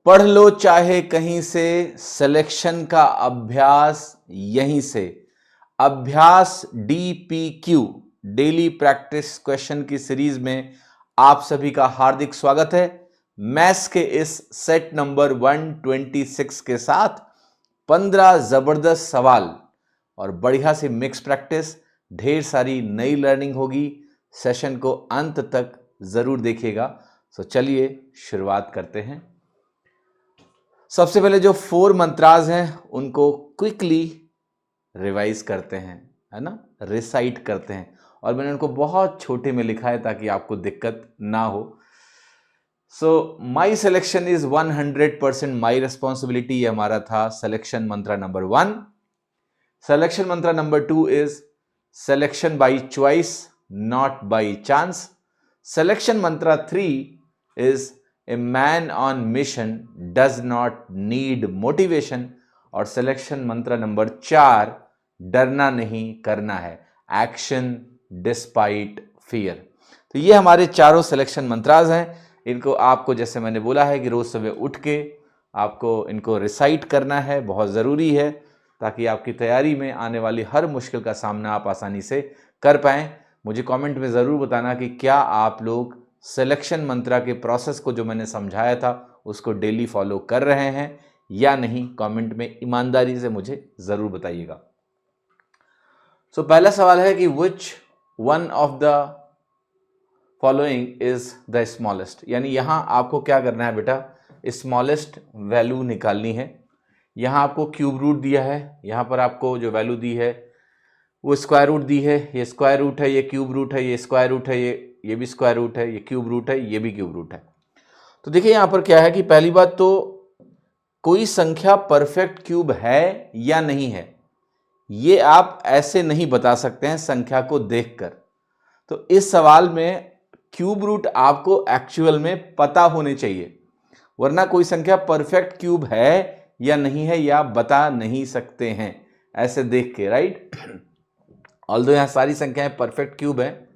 पढ़ लो चाहे कहीं से, सिलेक्शन का अभ्यास यहीं से। अभ्यास DPQ डेली प्रैक्टिस क्वेश्चन की सीरीज में आप सभी का हार्दिक स्वागत है। मैथ्स के इस सेट नंबर 126 के साथ 15 जबरदस्त सवाल और बढ़िया सी मिक्स प्रैक्टिस, ढेर सारी नई लर्निंग होगी। सेशन को अंत तक जरूर देखिएगा। तो चलिए शुरुआत करते हैं। सबसे पहले जो 4 मंत्राज हैं उनको क्विकली रिवाइज करते हैं, है ना, रिसाइट करते हैं। और मैंने उनको बहुत छोटे में लिखा है ताकि आपको दिक्कत ना हो। सो माई सिलेक्शन इज 100% माई रिस्पॉन्सिबिलिटी, ये हमारा था selection Mantra number 1। Selection Mantra number 2 is selection by choice not by chance. Selection Mantra 3 is a man on mission does not need motivation. और सिलेक्शन मंत्र नंबर 4 डरना नहीं करना है, एक्शन डिस्पाइट फियर। तो ये हमारे चारों सिलेक्शन मंत्राज हैं। इनको आपको, जैसे मैंने बोला है, कि रोज सुबह उठ के आपको इनको रिसाइट करना है, बहुत ज़रूरी है, ताकि आपकी तैयारी में आने वाली हर मुश्किल का सामना आप आसानी से कर पाएं। मुझे कमेंट में ज़रूर बताना कि क्या आप लोग सिलेक्शन मंत्रा के प्रोसेस को जो मैंने समझाया था उसको डेली फॉलो कर रहे हैं या नहीं। कमेंट में ईमानदारी से मुझे ज़रूर बताइएगा। सो पहला सवाल है कि which one of the following is the smallest. यानी यहां आपको क्या करना है बेटा, स्मॉलेस्ट वैल्यू निकालनी है। यहां आपको क्यूब रूट दिया है, यहां पर आपको जो वैल्यू दी है वो स्क्वायर रूट दी है। ये स्क्वायर रूट है, ये क्यूब रूट है, ये स्क्वायर रूट है, ये भी स्क्वायर रूट है, ये क्यूब रूट है, ये भी क्यूब रूट है। तो देखिए यहां पर क्या है कि पहली बात तो कोई संख्या परफेक्ट क्यूब है या नहीं है, ये आप ऐसे नहीं बता सकते हैं संख्या को देखकर। तो इस सवाल में क्यूब रूट आपको एक्चुअल में पता होने चाहिए, वरना कोई संख्या परफेक्ट क्यूब है या नहीं है या बता नहीं सकते हैं ऐसे देख के, राइट। ऑल्दो यहां सारी संख्याएं परफेक्ट क्यूब है।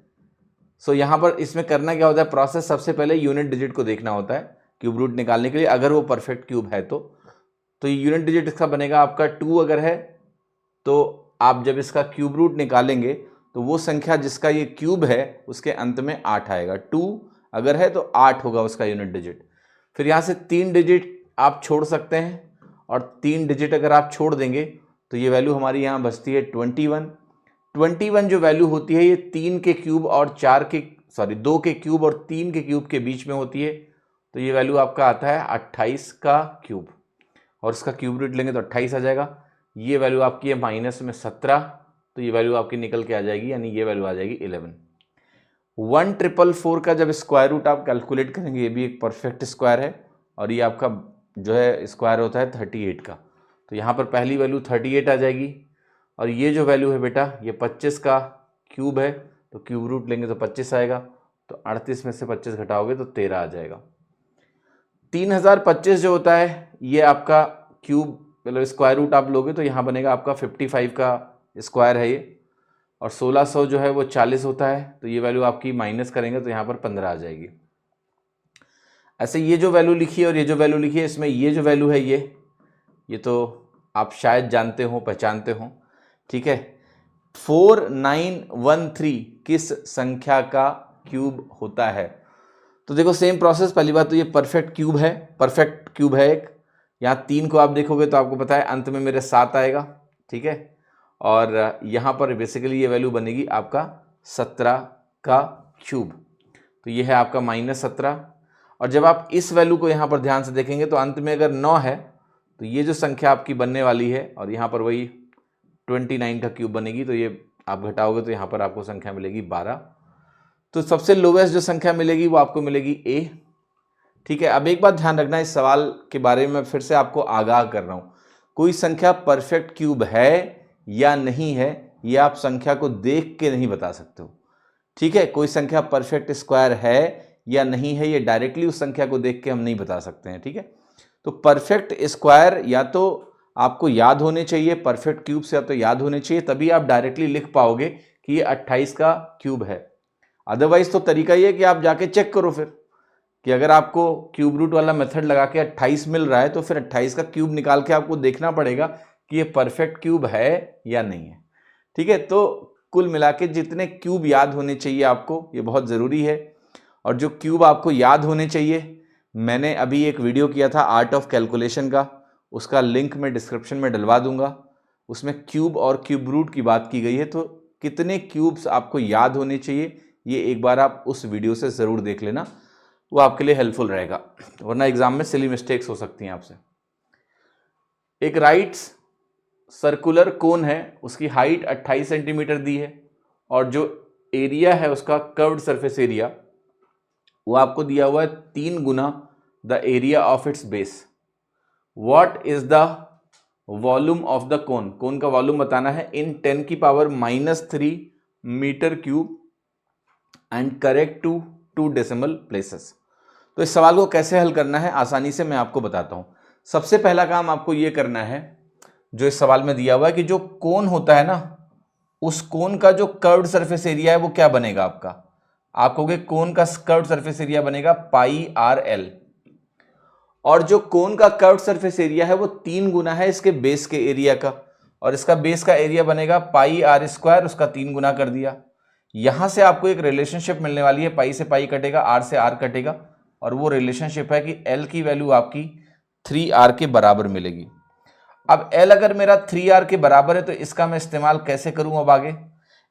सो यहां पर इसमें करना क्या होता है, प्रोसेस सबसे पहले यूनिट डिजिट को देखना होता है क्यूब रूट निकालने के लिए। अगर वो परफेक्ट क्यूब है तो यूनिट डिजिट इसका बनेगा आपका 2 अगर है तो आप जब इसका क्यूब रूट निकालेंगे तो वो संख्या जिसका ये क्यूब है उसके अंत में 8 आएगा। 2 अगर है तो 8 होगा उसका यूनिट डिजिट। फिर यहाँ से 3 डिजिट आप छोड़ सकते हैं, और 3 डिजिट अगर आप छोड़ देंगे तो ये वैल्यू हमारी यहाँ बचती है 21। 21 जो वैल्यू होती है ये 3 के क्यूब और 2 के क्यूब और 3 के क्यूब के बीच में होती है। तो ये वैल्यू आपका आता है 28 का क्यूब, और इसका क्यूब रूट लेंगे तो 28 आ जाएगा। ये वैल्यू आपकी है माइनस में 17, तो ये वैल्यू आपकी निकल के आ जाएगी, यानी ये वैल्यू आ जाएगी 11। 1444 का जब स्क्वायर रूट आप कैलकुलेट करेंगे, ये भी एक परफेक्ट स्क्वायर है, और ये आपका जो है स्क्वायर होता है 38 का। तो यहाँ पर पहली वैल्यू 38 आ जाएगी, और ये जो वैल्यू है बेटा ये 25 का क्यूब है, तो क्यूब रूट लेंगे तो 25 आएगा। तो 38 में से 25 घटाओगे तो 13 आ जाएगा। 3025 जो होता है ये आपका क्यूब मतलब स्क्वायर रूट आप लोगे तो यहाँ बनेगा आपका 55 का स्क्वायर है ये, और 1600 जो है वो 40 होता है, तो ये वैल्यू आपकी माइनस करेंगे तो यहाँ पर 15 आ जाएगी। ऐसे ये जो वैल्यू लिखी है और ये जो वैल्यू लिखी है, इसमें ये जो वैल्यू है ये तो आप शायद जानते हो, पहचानते हो, ठीक है। 4913 किस संख्या का क्यूब होता है? तो देखो सेम प्रोसेस। पहली बात तो ये परफेक्ट क्यूब है एक। यहाँ 3 को आप देखोगे तो आपको पता है अंत में मेरे 7 आएगा, ठीक है। और यहाँ पर बेसिकली ये वैल्यू बनेगी आपका 17 का क्यूब, तो ये है आपका -17। और जब आप इस वैल्यू को यहाँ पर ध्यान से देखेंगे तो अंत में अगर 9 है तो ये जो संख्या आपकी बनने वाली है, और यहाँ पर वही 29 का क्यूब बनेगी, तो ये आप घटाओगे तो यहाँ पर आपको संख्या मिलेगी 12। तो सबसे लोवेस्ट जो संख्या मिलेगी वो आपको मिलेगी A, ठीक है। अब एक बात ध्यान रखना, इस सवाल के बारे में मैं फिर से आपको आगाह कर रहा हूँ, कोई संख्या परफेक्ट क्यूब है या नहीं है ये आप संख्या को देख के नहीं बता सकते हो, ठीक है। कोई संख्या परफेक्ट स्क्वायर है या नहीं है ये डायरेक्टली उस संख्या को देख के हम नहीं बता सकते हैं, ठीक है। तो परफेक्ट स्क्वायर या तो आपको याद होने चाहिए, परफेक्ट क्यूब से या तो याद होने चाहिए, तभी आप डायरेक्टली लिख पाओगे कि ये 28 का क्यूब है। अदरवाइज तो तरीका ये है कि आप जाके चेक करो फिर कि अगर आपको क्यूब रूट वाला मेथड लगा के 28 मिल रहा है तो फिर 28 का क्यूब निकाल के आपको देखना पड़ेगा कि ये परफेक्ट क्यूब है या नहीं है। ठीक है, तो कुल मिला के जितने क्यूब याद होने चाहिए आपको, ये बहुत ज़रूरी है। और जो क्यूब आपको याद होने चाहिए, मैंने अभी एक वीडियो किया था आर्ट ऑफ कैलकुलेशन का, उसका लिंक मैं डिस्क्रिप्शन में डलवा दूंगा। उसमें क्यूब और क्यूब रूट की बात की गई है, तो कितने क्यूब्स आपको याद होने चाहिए ये एक बार आप उस वीडियो से ज़रूर देख लेना, वो आपके लिए हेल्पफुल रहेगा, वरना एग्जाम में सिली मिस्टेक्स हो सकती हैं आपसे। एक राइट सर्कुलर कोन है, उसकी हाइट 28 सेंटीमीटर दी है और जो एरिया है उसका कर्व्ड सरफेस एरिया वो आपको दिया हुआ है 3 गुना the area of its base. What is the volume of the cone, cone का वॉल्यूम बताना है इन 10 की power -3 metre cube and correct to 2 decimal places. तो इस सवाल को कैसे हल करना है आसानी से मैं आपको बताता हूं। सबसे पहला काम आपको यह करना है, जो इस सवाल में दिया हुआ है कि जो कोन होता है ना, उस कोन का जो कर्व्ड सरफेस एरिया है वो क्या बनेगा आपका। आप कहोगे कोन का कर्व्ड सरफेस एरिया बनेगा पाई आर एल, और जो कोन का कर्व्ड सरफेस एरिया है वो 3 गुना है इसके बेस के एरिया का, और इसका बेस का एरिया बनेगा पाई आर स्क्वायर, उसका 3 गुना कर दिया। यहां से आपको एक रिलेशनशिप मिलने वाली है, पाई से पाई कटेगा, आर से आर कटेगा, और वो रिलेशनशिप है कि एल की वैल्यू आपकी 3r के बराबर मिलेगी। अब एल अगर मेरा 3r के बराबर है तो इसका मैं इस्तेमाल कैसे करूं अब आगे।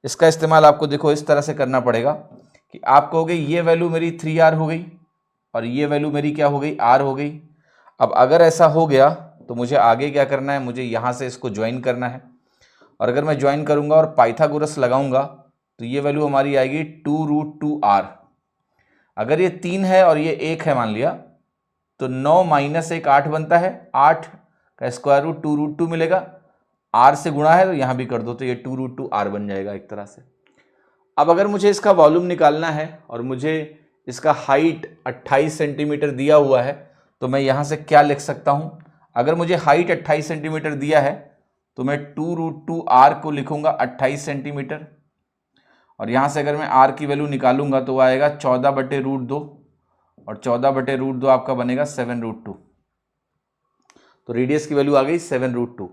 इसका इस्तेमाल आपको देखो इस तरह से करना पड़ेगा कि आप कहोगे ये वैल्यू मेरी 3r हो गई और ये वैल्यू मेरी क्या हो गई, r हो गई। अब अगर ऐसा हो गया तो मुझे आगे क्या करना है, मुझे यहां से इसको ज्वाइन करना है, और अगर मैं ज्वाइन करूंगा और पाइथागोरस लगाऊंगा तो ये वैल्यू हमारी आएगी 2√2r। अगर ये 3 है और ये 1 है मान लिया, तो 9 - 1 8 बनता है, 8 का स्क्वायर रूट 2√2 मिलेगा, r से गुणा है तो यहां भी कर दो तो ये 2√2r बन जाएगा एक तरह से। अब अगर मुझे इसका वॉल्यूम निकालना है और मुझे इसका हाइट 28 सेंटीमीटर दिया हुआ है, तो मैं यहां से क्या लिख सकता हूं। अगर मुझे हाइट 28 सेंटीमीटर दिया है तो मैं 2√2r को लिखूंगा 28 सेंटीमीटर, और यहां से अगर मैं r की वैल्यू निकालूंगा तो आएगा 14/√2, और 14/√2 आपका बनेगा 7√2। तो रेडियस की वैल्यू आ गई 7√2।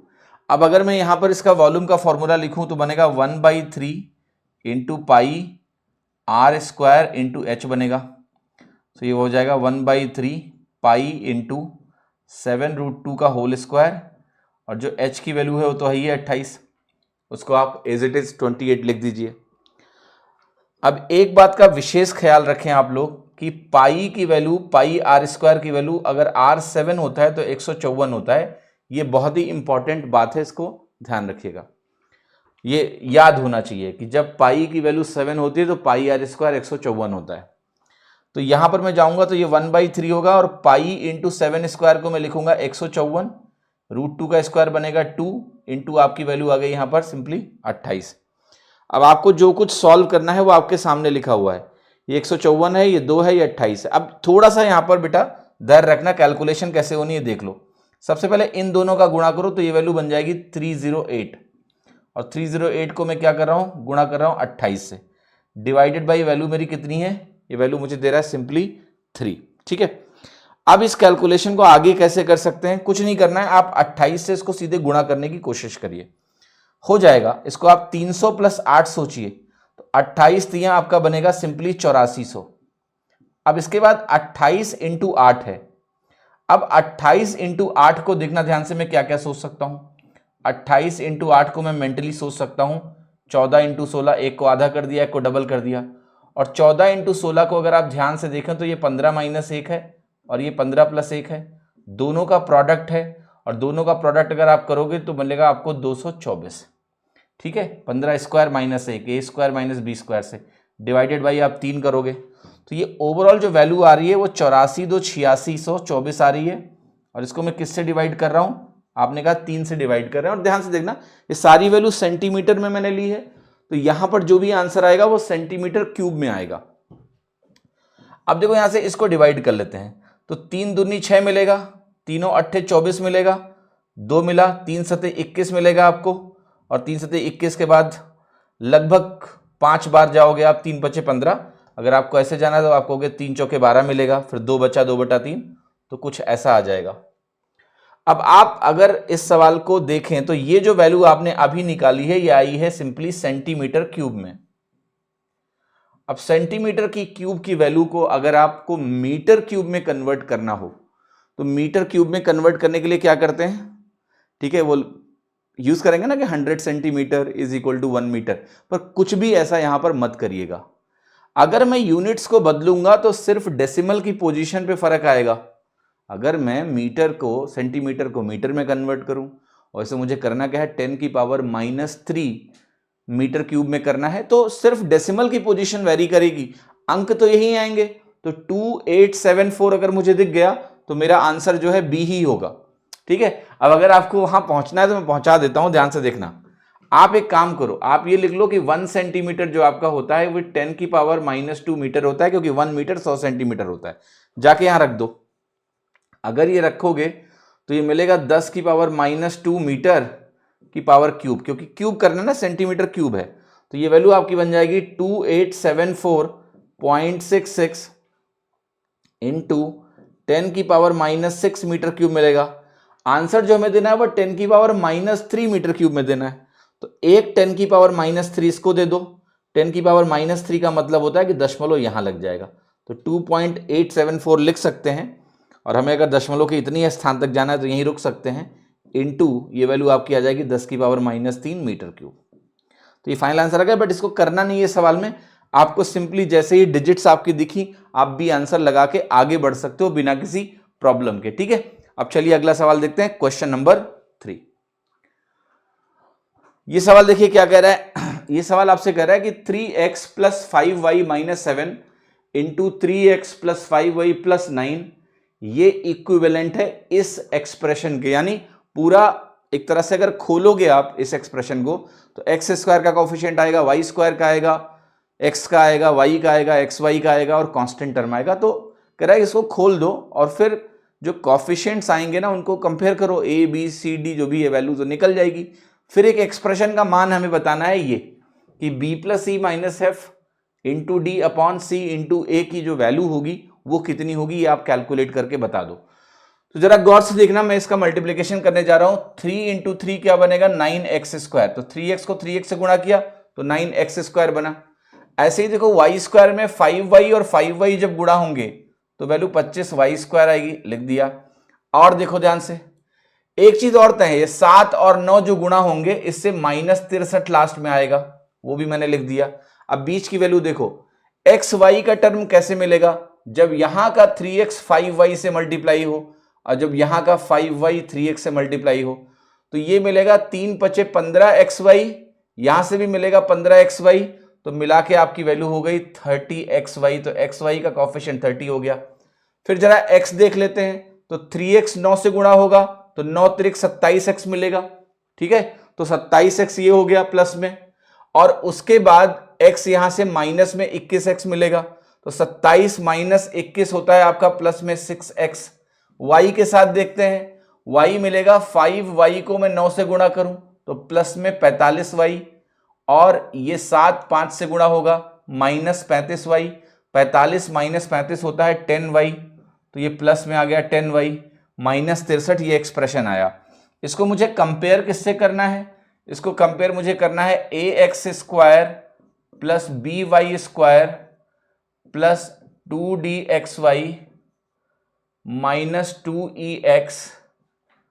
अब अगर मैं यहां पर इसका वॉल्यूम का फॉर्मूला लिखूं तो बनेगा 1/3 into pi r square into h बनेगा। तो ये हो जाएगा 1/3 पाई इंटू 7√2 का होल स्क्वायर, और जो h की वैल्यू है वो तो है ही 28, उसको आप एज इट इज 28 लिख दीजिए। अब एक बात का विशेष ख्याल रखें आप लोग कि पाई की वैल्यू, पाई आर स्क्वायर की वैल्यू अगर r 7 होता है तो 154 होता है। ये बहुत ही इंपॉर्टेंट बात है, इसको ध्यान रखिएगा, ये याद होना चाहिए कि जब पाई की वैल्यू 7 होती है तो पाई आर स्क्वायर 154 होता है। तो यहां पर मैं जाऊंगा तो ये 1/3 होगा, और पाई इंटू 7 स्क्वायर को मैं लिखूंगा 154, √2 का स्क्वायर बनेगा 2 इंटू आपकी वैल्यू आ गई यहां पर सिंपली 28। अब आपको जो कुछ सॉल्व करना है वो आपके सामने लिखा हुआ है, ये 154 है, ये 2 है, ये 28 है। अब थोड़ा सा यहां पर बेटा धैर्य रखना, कैलकुलेशन कैसे होनी है देख लो। सबसे पहले इन दोनों का गुणा करो तो ये वैल्यू बन जाएगी 308, और 308 को मैं क्या कर रहा हूं, गुणा कर रहा हूं 28 से, डिवाइडेड बाई वैल्यू मेरी कितनी है, ये वैल्यू मुझे दे रहा है सिंपली 3। ठीक है, अब इस कैलकुलेशन को आगे कैसे कर सकते हैं, कुछ नहीं करना है, आप 28 से इसको सीधे गुणा करने की कोशिश करिए, हो जाएगा। इसको आप 300 + 8 सोचिए, तो 28 तियां आपका बनेगा सिंपली 8400। अब इसके बाद 28 इंटू 8 है। अब 28 इंटू 8 को देखना ध्यान से, मैं क्या क्या सोच सकता हूं। 28 इंटू 8 को मैं मेंटली सोच सकता हूं 14 इंटू 16, एक को आधा कर दिया, एक को डबल कर दिया, और 14 इंटू 16 को अगर आप ध्यान से देखें तो ये 15 - 1 है, और ये 15 + 1 है, दोनों का प्रोडक्ट है, और दोनों का प्रोडक्ट अगर आप करोगे तो मिलेगा आपको 224। ठीक है, 15 square - 1, a square - b square से डिवाइडेड बाई आप 3 करोगे तो ये ओवरऑल जो वैल्यू आ रही है वो 84,286,124 आ रही है। और इसको मैं किससे डिवाइड कर रहा हूं, आपने कहा 3 से डिवाइड कर रहे हैं, और ध्यान से देखना ये सारी वैल्यू सेंटीमीटर में मैंने ली है, तो यहां पर जो भी आंसर आएगा वो सेंटीमीटर क्यूब में आएगा। अब देखो यहां से इसको डिवाइड कर लेते हैं, तो 3 दूनी 6 मिलेगा, 3 अट्ठे 24 मिलेगा, 2 मिला, 3 सते 21 मिलेगा आपको, और 3 सते 21 के बाद लगभग 5 बार जाओगे आप, 3 × 5 = 15, अगर आपको ऐसे जाना है तो आप कहोगे 3 चौके 12 मिलेगा, फिर 2 बचा 2/3, तो कुछ ऐसा आ जाएगा। अब आप अगर इस सवाल को देखें तो ये जो वैल्यू आपने अभी निकाली है ये आई है सिंपली सेंटीमीटर क्यूब में। अब सेंटीमीटर की क्यूब की वैल्यू को अगर आपको मीटर क्यूब में कन्वर्ट करना हो तो मीटर क्यूब में कन्वर्ट करने के लिए क्या करते हैं, ठीक है, वो यूज करेंगे ना कि 100 centimetre is equal to 1 metre, पर कुछ भी ऐसा यहां पर मत करिएगा। अगर मैं यूनिट्स को बदलूंगा तो सिर्फ डेसिमल की पोजीशन पे फर्क आएगा। अगर मैं मीटर को सेंटीमीटर को मीटर में कन्वर्ट करूं, और इसे मुझे करना क्या है 10 की पावर -3 मीटर क्यूब में करना है, तो सिर्फ डेसिमल की पोजीशन वेरी करेगी, अंक तो यही आएंगे। तो 2874 अगर मुझे दिख गया तो मेरा आंसर जो है बी ही होगा। ठीक है, अब अगर आपको वहां पहुंचना है तो मैं पहुंचा देता हूं, ध्यान से देखना। आप एक काम करो, आप ये लिख लो कि 1 सेंटीमीटर जो आपका होता है वो 10 की पावर -2 मीटर होता है, क्योंकि 1 मीटर 100 सेंटीमीटर होता है। जाके यहां रख दो। अगर ये रखोगे तो ये मिलेगा 10 की पावर -2 मीटर की पावर क्यूब, क्योंकि क्यूब करना ना, सेंटीमीटर क्यूब है, तो ये वैल्यू आपकी बन जाएगी 2874.66 इंटू 10 की पावर -6 मीटर क्यूब मिलेगा। आंसर जो हमें देना है वो 10 की पावर -3 मीटर क्यूब में देना है, तो एक 10 की पावर -3 इसको दे दो। 10 की पावर -3 का मतलब होता है कि दशमलव यहां लग जाएगा, तो 2.874 लिख सकते हैं, और हमें अगर दशमलव के इतनी स्थान तक जाना है तो यहीं रुक सकते हैं, इनटू ये वैल्यू आपकी आ जाएगी 10 की पावर -3 मीटर क्यूब। तो ये फाइनल आंसर आ गया, बट इसको करना नहीं है सवाल में, आपको सिंपली जैसे ही डिजिट्स आपकी दिखी आप भी आंसर लगा के आगे बढ़ सकते हो बिना किसी प्रॉब्लम के। ठीक है, अब चलिए अगला सवाल देखते हैं, क्वेश्चन नंबर 3। ये सवाल देखिए क्या कह रहा है। ये सवाल आपसे कह रहा है कि 3x + 5y - 7 into 3x + 5y + 9 ये इक्विवेलेंट है इस एक्सप्रेशन के, यानी पूरा एक तरह से अगर खोलोगे आप इस एक्सप्रेशन को तो x² का कोफिशिएंट आएगा, y² का आएगा, x का आएगा, y का आएगा, xy का आएगा, और कांस्टेंट टर्म आएगा। तो कह रहा है इसको खोल दो और फिर जो कोफिशिएंट्स आएंगे ना उनको कंपेयर करो, a b c d जो भी है वैल्यू तो निकल जाएगी। फिर एक एक्सप्रेशन का मान हमें बताना है ये कि b + e - f into D upon C into A की जो वैल्यू होगी वो कितनी होगी, ये आप कैलकुलेट करके बता दो। तो जरा गौर से देखना, मैं इसका मल्टीप्लिकेशन करने जा रहा हूं। 3 इंटू 3 क्या बनेगा 9x², तो 3x को 3x से गुणा किया तो 9x² बना। ऐसे ही देखो y² में 5y और 5y जब गुणा होंगे तो वैल्यू 25y² आएगी, लिख दिया। और देखो ध्यान से एक चीज और तय है, ये 7 और 9 जो गुणा होंगे इससे -63 लास्ट में आएगा, वो भी मैंने लिख दिया। अब बीच की वैल्यू देखो, एक्स वाई का टर्म कैसे मिलेगा, जब यहां का 3x 5y से मल्टीप्लाई हो और जब यहां का 5y 3x से मल्टीप्लाई हो, तो ये मिलेगा 3 × 5 = 15xy, यहां से भी मिलेगा 15xy, तो मिला के आपकी वैल्यू हो गई 30xy, तो xy का कोफिशिएंट 30 हो गया। फिर जरा x देख लेते हैं, तो 3x 9 से गुणा होगा तो 9 × 3 = 27x मिलेगा। ठीक है, तो 27x ये हो गया प्लस में, और उसके बाद x यहां से माइनस में 21x मिलेगा, तो 27 - 21 होता है आपका प्लस में 6x। y के साथ देखते हैं, y मिलेगा 5y को मैं 9 से गुणा करूं तो प्लस में 45y, और ये 7 5 से गुणा होगा -35y, 45 - 35 होता है 10y, तो ये प्लस में आ गया 10y, -63 ये एक्सप्रेशन आया। इसको मुझे कंपेयर किससे करना है, इसको कंपेयर मुझे करना है ax² + by² + 2dxy -2ex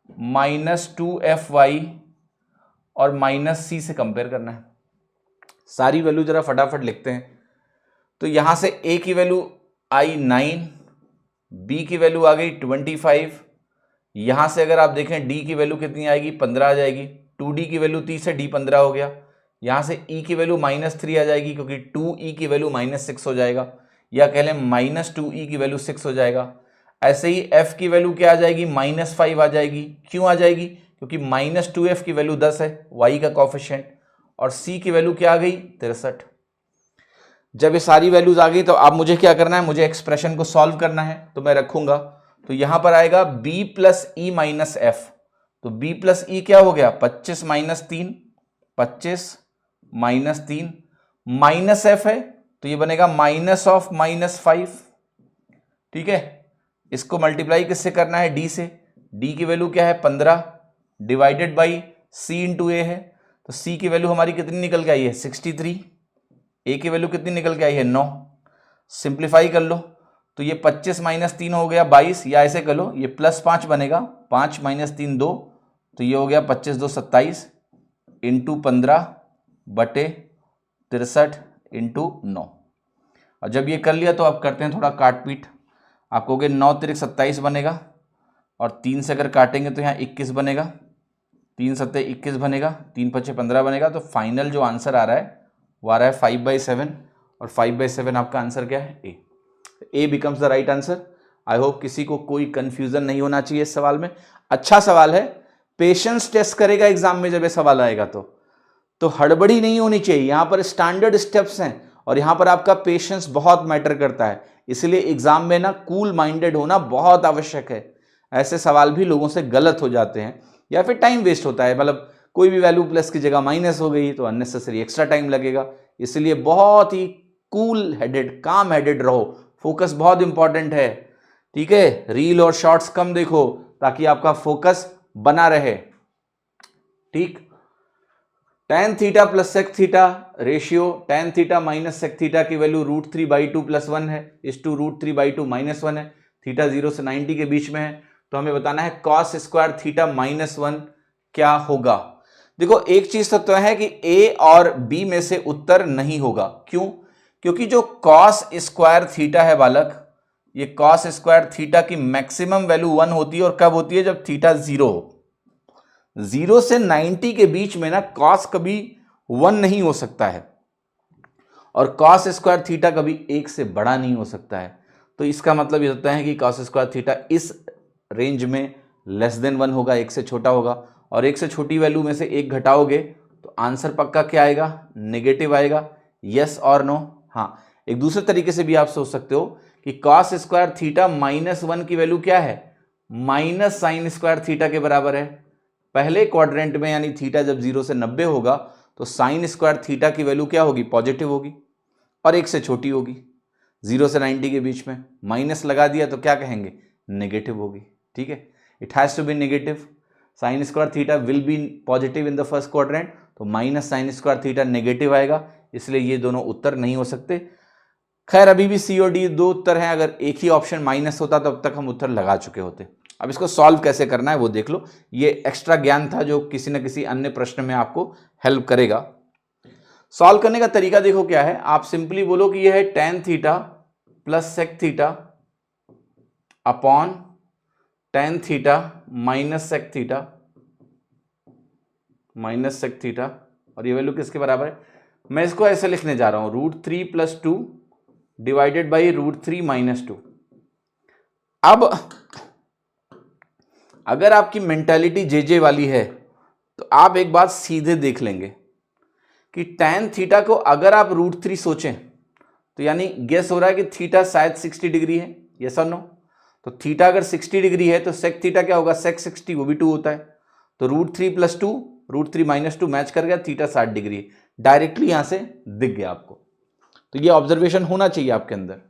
-2fy और -c से कंपेयर करना है। सारी वैल्यू जरा फटाफट लिखते हैं। तो यहां से a की वैल्यू आई 9, b की वैल्यू आ गई 25, यहां से अगर आप देखें d की वैल्यू कितनी आएगी 15 आ जाएगी, 2d की वैल्यू 30 है, d 15 हो गया। यहां से e की वैल्यू -3 आ जाएगी क्योंकि 2e की वैल्यू -6 हो जाएगा, या कह लें -2e की वैल्यू 6 हो जाएगा। ऐसे ही f की वैल्यू क्या आ जाएगी -5 आ जाएगी। क्यों आ जाएगी, क्योंकि -2f की वैल्यू 10 है, y का कोफिशिएंट, और c की वैल्यू क्या आ गई 63। जब ये सारी वैल्यूज आ गई तो अब मुझे क्या करना है, मुझे एक्सप्रेशन को सॉल्व करना है। तो मैं रखूंगा, तो यहां पर आएगा b + e - f, तो b + e क्या हो गया 25 - 3, 25 - 3 -f है तो ये बनेगा -(-5). ठीक है, इसको मल्टीप्लाई किससे करना है? डी से। डी की वैल्यू क्या है? 15 डिवाइडेड बाई सी इंटू ए है। तो सी की वैल्यू हमारी कितनी निकल के आई है? 63। ए की वैल्यू कितनी निकल के आई है? 9। सिंप्लीफाई कर लो तो ये 25 - 3 हो गया 22, या ऐसे कर लो, ये +5 बनेगा, 5 - 3 2, तो ये हो गया 25 2 27 इंटू 15/63 इंटू 9। और जब ये कर लिया तो अब करते हैं थोड़ा काट पीट। आप कहोगे 9 × 27 बनेगा, और 3 से अगर काटेंगे तो यहाँ 21 बनेगा, 3 × 7 21 बनेगा, 3 × 5 15 बनेगा। तो फाइनल जो आंसर आ रहा है वो आ रहा है 5/7, और 5/7 आपका आंसर क्या है? A. A becomes the right answer. I hope किसी को कोई कंफ्यूजन नहीं होना चाहिए इस सवाल में। अच्छा सवाल है, पेशेंस टेस्ट करेगा एग्जाम में जब ये सवाल आएगा तो हड़बड़ी नहीं होनी चाहिए। यहां पर स्टैंडर्ड स्टेप्स हैं और यहां पर आपका पेशेंस बहुत मैटर करता है, इसलिए एग्जाम में ना कूल माइंडेड होना बहुत आवश्यक है। ऐसे सवाल भी लोगों से गलत हो जाते हैं या फिर टाइम वेस्ट होता है, मतलब कोई भी वैल्यू प्लस की जगह माइनस हो गई तो अननेसेसरी एक्स्ट्रा टाइम लगेगा। इसलिए बहुत ही कूल हेडेड, काम हेडेड रहो, फोकस बहुत इंपॉर्टेंट है। ठीक है, रील और शॉर्ट्स कम देखो ताकि आपका फोकस बना रहे। ठीक, tan theta plus sec theta ratio tan theta minus sec theta की वैल्यू √3/2 + 1 है, इस टू √3/2 - 1 है। थीटा 0 से 90 के बीच में है, तो हमें बताना है cos स्क्वायर थीटा -1 क्या होगा। देखो एक चीज तो है कि ए और बी में से उत्तर नहीं होगा। क्यों? क्योंकि जो cos स्क्वायर थीटा है बालक, ये cos स्क्वायर थीटा की मैक्सिमम वैल्यू 1 होती है, और कब होती है? जब थीटा 0 हो। 0 से 90 के बीच में ना cos कभी 1 नहीं हो सकता है, और cos स्क्वायर थीटा कभी 1 से बड़ा नहीं हो सकता है। तो इसका मतलब ये होता है कि cos स्क्वायर थीटा इस रेंज में <<1 होगा, 1 से छोटा होगा, और 1 से छोटी वैल्यू में से 1 घटाओगे तो आंसर पक्का क्या आएगा? नेगेटिव आएगा। यस और नो? हाँ, एक दूसरे तरीके से भी आप सोच सकते हो कि cos स्क्वायर थीटा -1 की वैल्यू क्या है? -sin स्क्वायर थीटा के बराबर है। पहले क्वाड्रेंट में यानी थीटा जब 0 से 90 होगा तो साइन स्क्वायर थीटा की वैल्यू क्या होगी? पॉजिटिव होगी, और 1 से छोटी होगी। 0 से 90 के बीच में माइनस लगा दिया तो क्या कहेंगे? नेगेटिव होगी। ठीक है, it has to be negative. Sine square theta will be positive in the first quadrant, तो -sin स्क्वायर थीटा नेगेटिव आएगा, इसलिए ये दोनों उत्तर नहीं हो सकते। खैर अभी भी सी और डी दो उत्तर हैं, अगर एक ही ऑप्शन माइनस होता तब तक हम उत्तर लगा चुके होते। अब इसको सॉल्व कैसे करना है वो देख लो। ये एक्स्ट्रा ज्ञान था जो किसी न किसी अन्य प्रश्न में आपको हेल्प करेगा। सॉल्व करने का तरीका देखो क्या है। आप सिंपली बोलो कि यह है tan theta plus sec theta upon tan theta minus sec theta और ये वैल्यू किसके बराबर है? मैं इसको ऐसे लिखने जा रहा हूं, √3 + 2 डिवाइडेड बाई √3 - 2। अब अगर आपकी मेंटालिटी जे वाली है तो आप एक बात सीधे देख लेंगे कि tan थीटा को अगर आप √3 सोचें तो यानी गेस हो रहा है कि थीटा शायद 60 डिग्री है। यस और नो? तो थीटा अगर 60 डिग्री है तो sec थीटा क्या होगा? sec 60 वो भी 2 होता है, तो √3 + 2 √3 - 2 मैच कर गया, थीटा 60 डिग्री है। डायरेक्टली यहां से दिख गया आपको। तो ये ऑब्जर्वेशन होना चाहिए आपके अंदर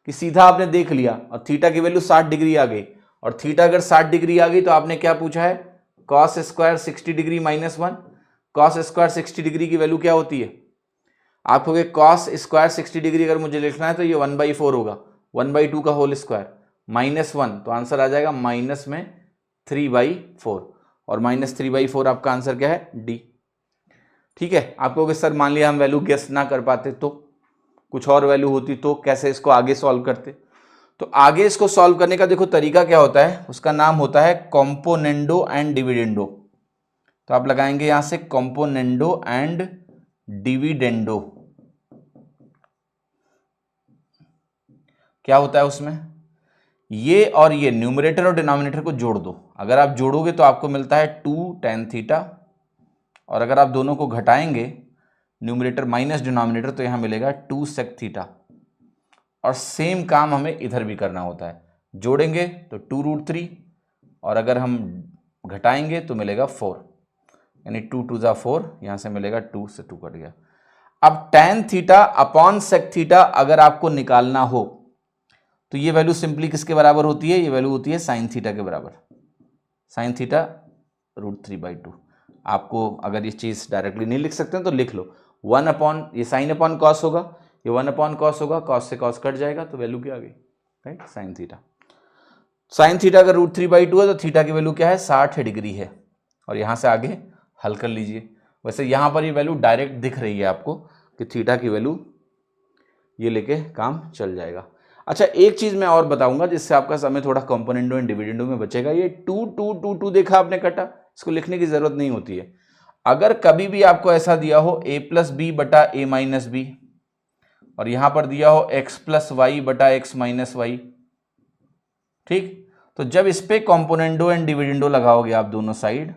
कि सीधा आपने देख लिया और थीटा की वैल्यू 60 डिग्री आ गई, और थीटा अगर 60 डिग्री आ गई तो आपने क्या पूछा है? cos square 60 degree -1। cos square 60 degree की वैल्यू क्या होती है? आप कहोगे cos स्क्वायर 60 डिग्री अगर मुझे लिखना है तो ये 1/4 होगा, 1/2 का होल स्क्वायर -1, तो आंसर आ जाएगा -3/4, और -3/4 आपका आंसर क्या है? डी। ठीक है, आप कहोगे सर मान लिया हम वैल्यू गेस ना कर पाते तो, कुछ और वैल्यू होती तो कैसे इसको आगे सॉल्व करते? तो आगे इसको सॉल्व करने का देखो तरीका क्या होता है, उसका नाम होता है कॉम्पोनेंडो एंड डिविडेंडो। तो आप लगाएंगे यहां से कॉम्पोनेंडो एंड डिविडेंडो। क्या होता है उसमें? ये और ये न्यूमरेटर और डिनोमिनेटर को जोड़ दो। अगर आप जोड़ोगे तो आपको मिलता है 2 tan थीटा, और अगर आप दोनों को घटाएंगे न्यूमरेटर माइनस डिनोमिनेटर तो यहां मिलेगा 2 sec थीटा। और सेम काम हमें इधर भी करना होता है, जोड़ेंगे तो 2√3, और अगर हम घटाएंगे तो मिलेगा 4, यानी 2 × 2 = 4, यहां से मिलेगा 2 से 2 कट गया। अब tan theta upon sec theta अगर आपको निकालना हो तो ये वैल्यू सिंपली किसके बराबर होती है? ये वैल्यू होती है साइन थीटा के बराबर, साइन थीटा √3/2। आपको अगर ये चीज डायरेक्टली नहीं लिख सकते हैं तो लिख लो, 1 अपॉन ये साइन अपॉन कॉस होगा, ये 1 अपॉन कॉस होगा, कॉस से कॉस कट जाएगा तो वैल्यू क्या आ गई? Right, sine theta. Sine theta अगर √3/2 है तो थीटा की वैल्यू क्या है? 60 डिग्री है। और यहां से आगे हल कर लीजिए। वैसे यहां पर ये वैल्यू डायरेक्ट दिख रही है आपको कि थीटा की वैल्यू ये लेके काम चल जाएगा। अच्छा, एक चीज मैं और बताऊंगा जिससे आपका समय थोड़ा कंपोनेंडो एंड डिविडेंडो में बचेगा। ये 2 2 2 2 देखा आपने कटा, इसको लिखने की जरूरत नहीं होती है। अगर कभी भी आपको ऐसा दिया हो a+b/a-b और यहां पर दिया हो x+y/x-y, ठीक, तो जब इस पे कंपोनेंडो एंड डिविडेंडो लगाओगे आप दोनों साइड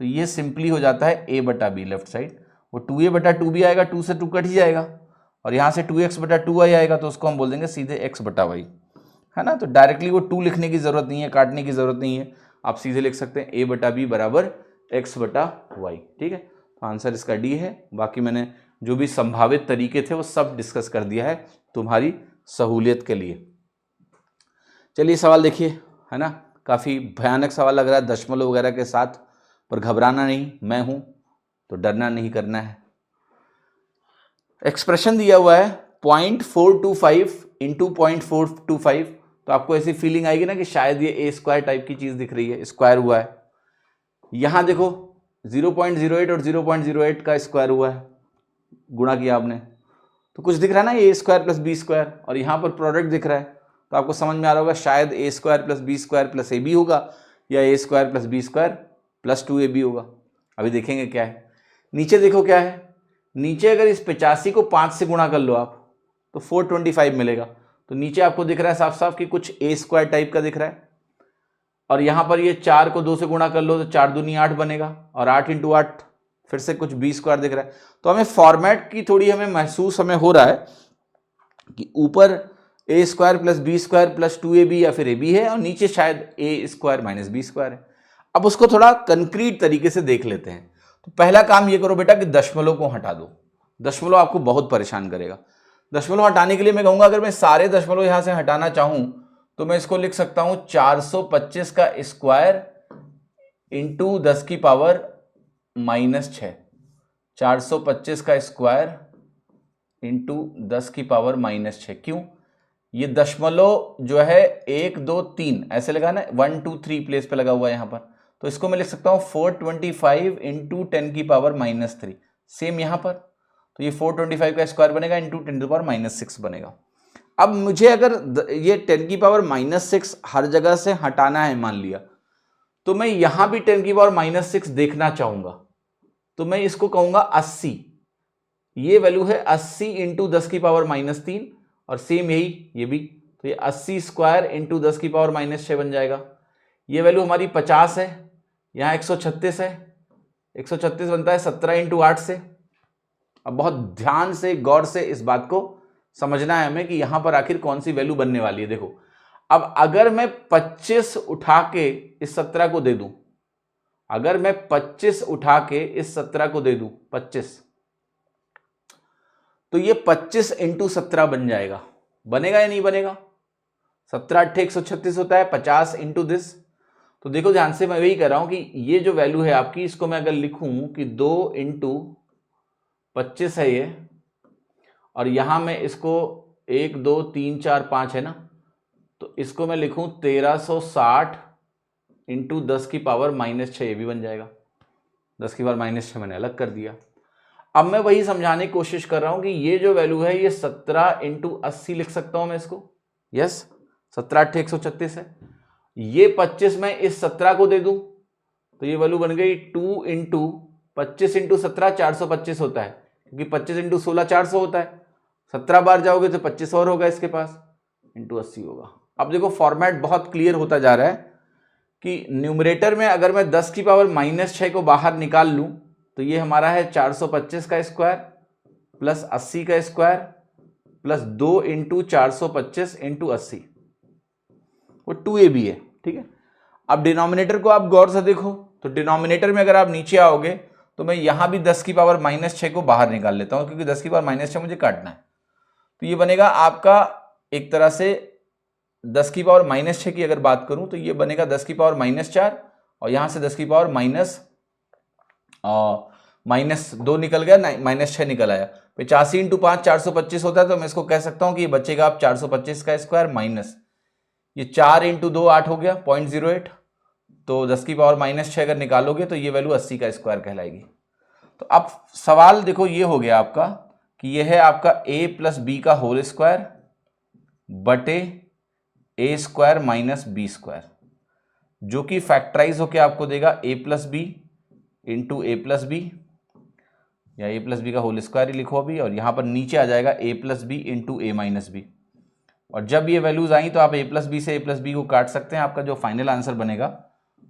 तो ये सिंपली हो जाता है a/b लेफ्ट साइड। वो 2a/2 भी आएगा, 2 से 2 कट ही जाएगा, और यहां से 2x/2y आएगा तो उसको हम बोल देंगे सीधे x/y, है ना। तो डायरेक्टली वो 2 लिखने की जरूरत नहीं है, काटने की जरूरत नहीं है, आप सीधे लिख सकते हैं a/b बराबर x/y। ठीक है, तो आंसर इसका डी है। बाकी मैंने जो भी संभावित तरीके थे वो सब डिस्कस कर दिया है तुम्हारी सहूलियत के लिए। चलिए सवाल देखिए, है ना, काफी भयानक सवाल लग रहा है दशमलव वगैरह के साथ, पर घबराना नहीं, मैं हूं तो डरना नहीं करना है। एक्सप्रेशन दिया हुआ है 0.425 इंटू 0.425, तो आपको ऐसी फीलिंग आएगी ना कि शायद ये ए स्क्वायर टाइप की चीज दिख रही है, स्क्वायर हुआ है। यहां देखो 0.08 और 0.08 का स्क्वायर हुआ है, गुणा किया आपने, तो कुछ दिख रहा है ना, ए स्क्वायर प्लस बी स्क्वायर, और यहां पर प्रोडक्ट दिख रहा है, तो आपको समझ में आ रहा होगा शायद A square plus B square plus A B होगा, या A square plus B square plus 2ab होगा। अभी देखेंगे क्या है। नीचे देखो क्या है, नीचे अगर इस 85 को 5 से गुणा कर लो आप तो 425 मिलेगा। तो नीचे आपको दिख रहा है साफ साफ कि कुछ ए स्क्वायर टाइप का दिख रहा है, और यहां पर ये 4 को 2 से गुणा कर लो तो 4 दूनी 8 बनेगा, और 8 × 8 फिर से कुछ बी स्क्वायर दिख रहा है। तो हमें फॉर्मेट की थोड़ी हमें महसूस हमें हो रहा है कि ऊपर A square plus B square plus 2ab या फिर ab है, और नीचे शायद A square minus B square है। अब उसको थोड़ा कंक्रीट तरीके से देख लेते हैं। तो पहला काम ये करो बेटा कि दशमलव को हटा दो। दशमलव आपको बहुत परेशान करेगा। दशमलव हटाने के लिए मैं कहूंगा अगर मैं सारे दशमलव यहां से हटाना चाहूं तो मैं इसको लिख सकता हूं 425 का स्क्वायर इंटू 10 की पावर -6। 425 का स्क्वायर इंटू 10 की पावर -6। क्यों? ये दशमलव जो है 1 2 3 ऐसे लगा ना, 1 2 3 प्लेस पे लगा हुआ है यहां पर, तो इसको मैं लिख सकता हूं 425 इंटू 10 की पावर -3। सेम यहां पर, तो ये 425 का स्क्वायर बनेगा इंटू 10 की पावर -6 बनेगा। अब मुझे अगर ये 10 की पावर -6 हर जगह से हटाना है मान लिया, तो मैं यहां भी 10 की पावर -6 देखना चाहूंगा, तो मैं इसको कहूंगा 80। ये वैल्यू है 80 इंटू 10 की पावर -3, और सेम यही ये भी, तो ये 80 स्क्वायर इंटू 10 की पावर -6 बन जाएगा। ये वैल्यू हमारी 50 है, यहाँ 136 है, 136 बनता है 17 इंटू 8 से। अब बहुत ध्यान से गौर से इस बात को समझना है हमें कि यहां पर आखिर कौन सी वैल्यू बनने वाली है। देखो, अब अगर मैं 25 उठा के इस 17 को दे दूं, अगर मैं 25 उठा के इस 17 को दे दूं 25, तो ये 25 इंटू 17 बन जाएगा। बनेगा या नहीं बनेगा? 17 8 136 होता है, 50 इंटू दिस। तो देखो ध्यान से, मैं वही कह रहा हूं कि ये जो वैल्यू है आपकी, इसको मैं अगर लिखूं कि 2 इंटू 25 है ये, और यहां मैं इसको 1 2 3 4 5 है ना, तो इसको मैं लिखूं 1360 इंटू 10 की पावर -6, ये भी बन जाएगा। 10 की पावर -6 मैंने अलग कर दिया। अब मैं वही समझाने की कोशिश कर रहा हूं कि ये जो वैल्यू है ये 17 इंटू 80 लिख सकता हूं मैं इसको। यस, 17 8 136 है। ये 25 मैं इस 17 को दे दूं तो ये वैल्यू बन गई 2 इंटू 25 इंटू 17 425 होता है, क्योंकि 25 इंटू 16 400 होता है। 17 बार जाओगे तो 25 और होगा इसके पास, इंटू 80 होगा। अब देखो फॉर्मेट बहुत क्लियर होता जा रहा है कि न्यूमरेटर में अगर मैं 10 की पावर -6 को बाहर निकाल लूं तो ये हमारा है 425 का स्क्वायर प्लस 80 का स्क्वायर प्लस 2 इंटू 425 इंटू 80, वो 2ab है। ठीक है, अब डिनोमिनेटर को आप गौर से देखो, तो डिनोमिनेटर में अगर आप नीचे आओगे तो मैं यहाँ भी 10 की पावर -6 को बाहर निकाल लेता हूँ, क्योंकि 10 की पावर -6 मुझे काटना है। तो ये बनेगा आपका एक तरह से 10 की पावर -6 की अगर बात करूं तो ये बनेगा 10 की पावर -4, और यहां से 10 की पावर -2 निकल गया, -6 निकल आया। 85 × 5 425 होता है, तो मैं इसको कह सकता हूं कि ये बचेगा आप 425 का स्क्वायर माइनस ये 4 × 2 8 हो गया 0.08, तो 10 की पावर -6 अगर निकालोगे तो ये वैल्यू 80 का स्क्वायर कहलाएगी। तो अब सवाल देखो ये हो गया आपका कि ये है आपका a + b का होल स्क्वायर बटे a² - b², जो कि फैक्टराइज होके आपको देगा a + b × a + b, या a + b का होल स्क्वायर ही लिखो अभी, और यहां पर नीचे आ जाएगा a + b × a - b। और जब ये वैल्यूज आई तो आप a + b से a + b को काट सकते हैं। आपका जो फाइनल आंसर बनेगा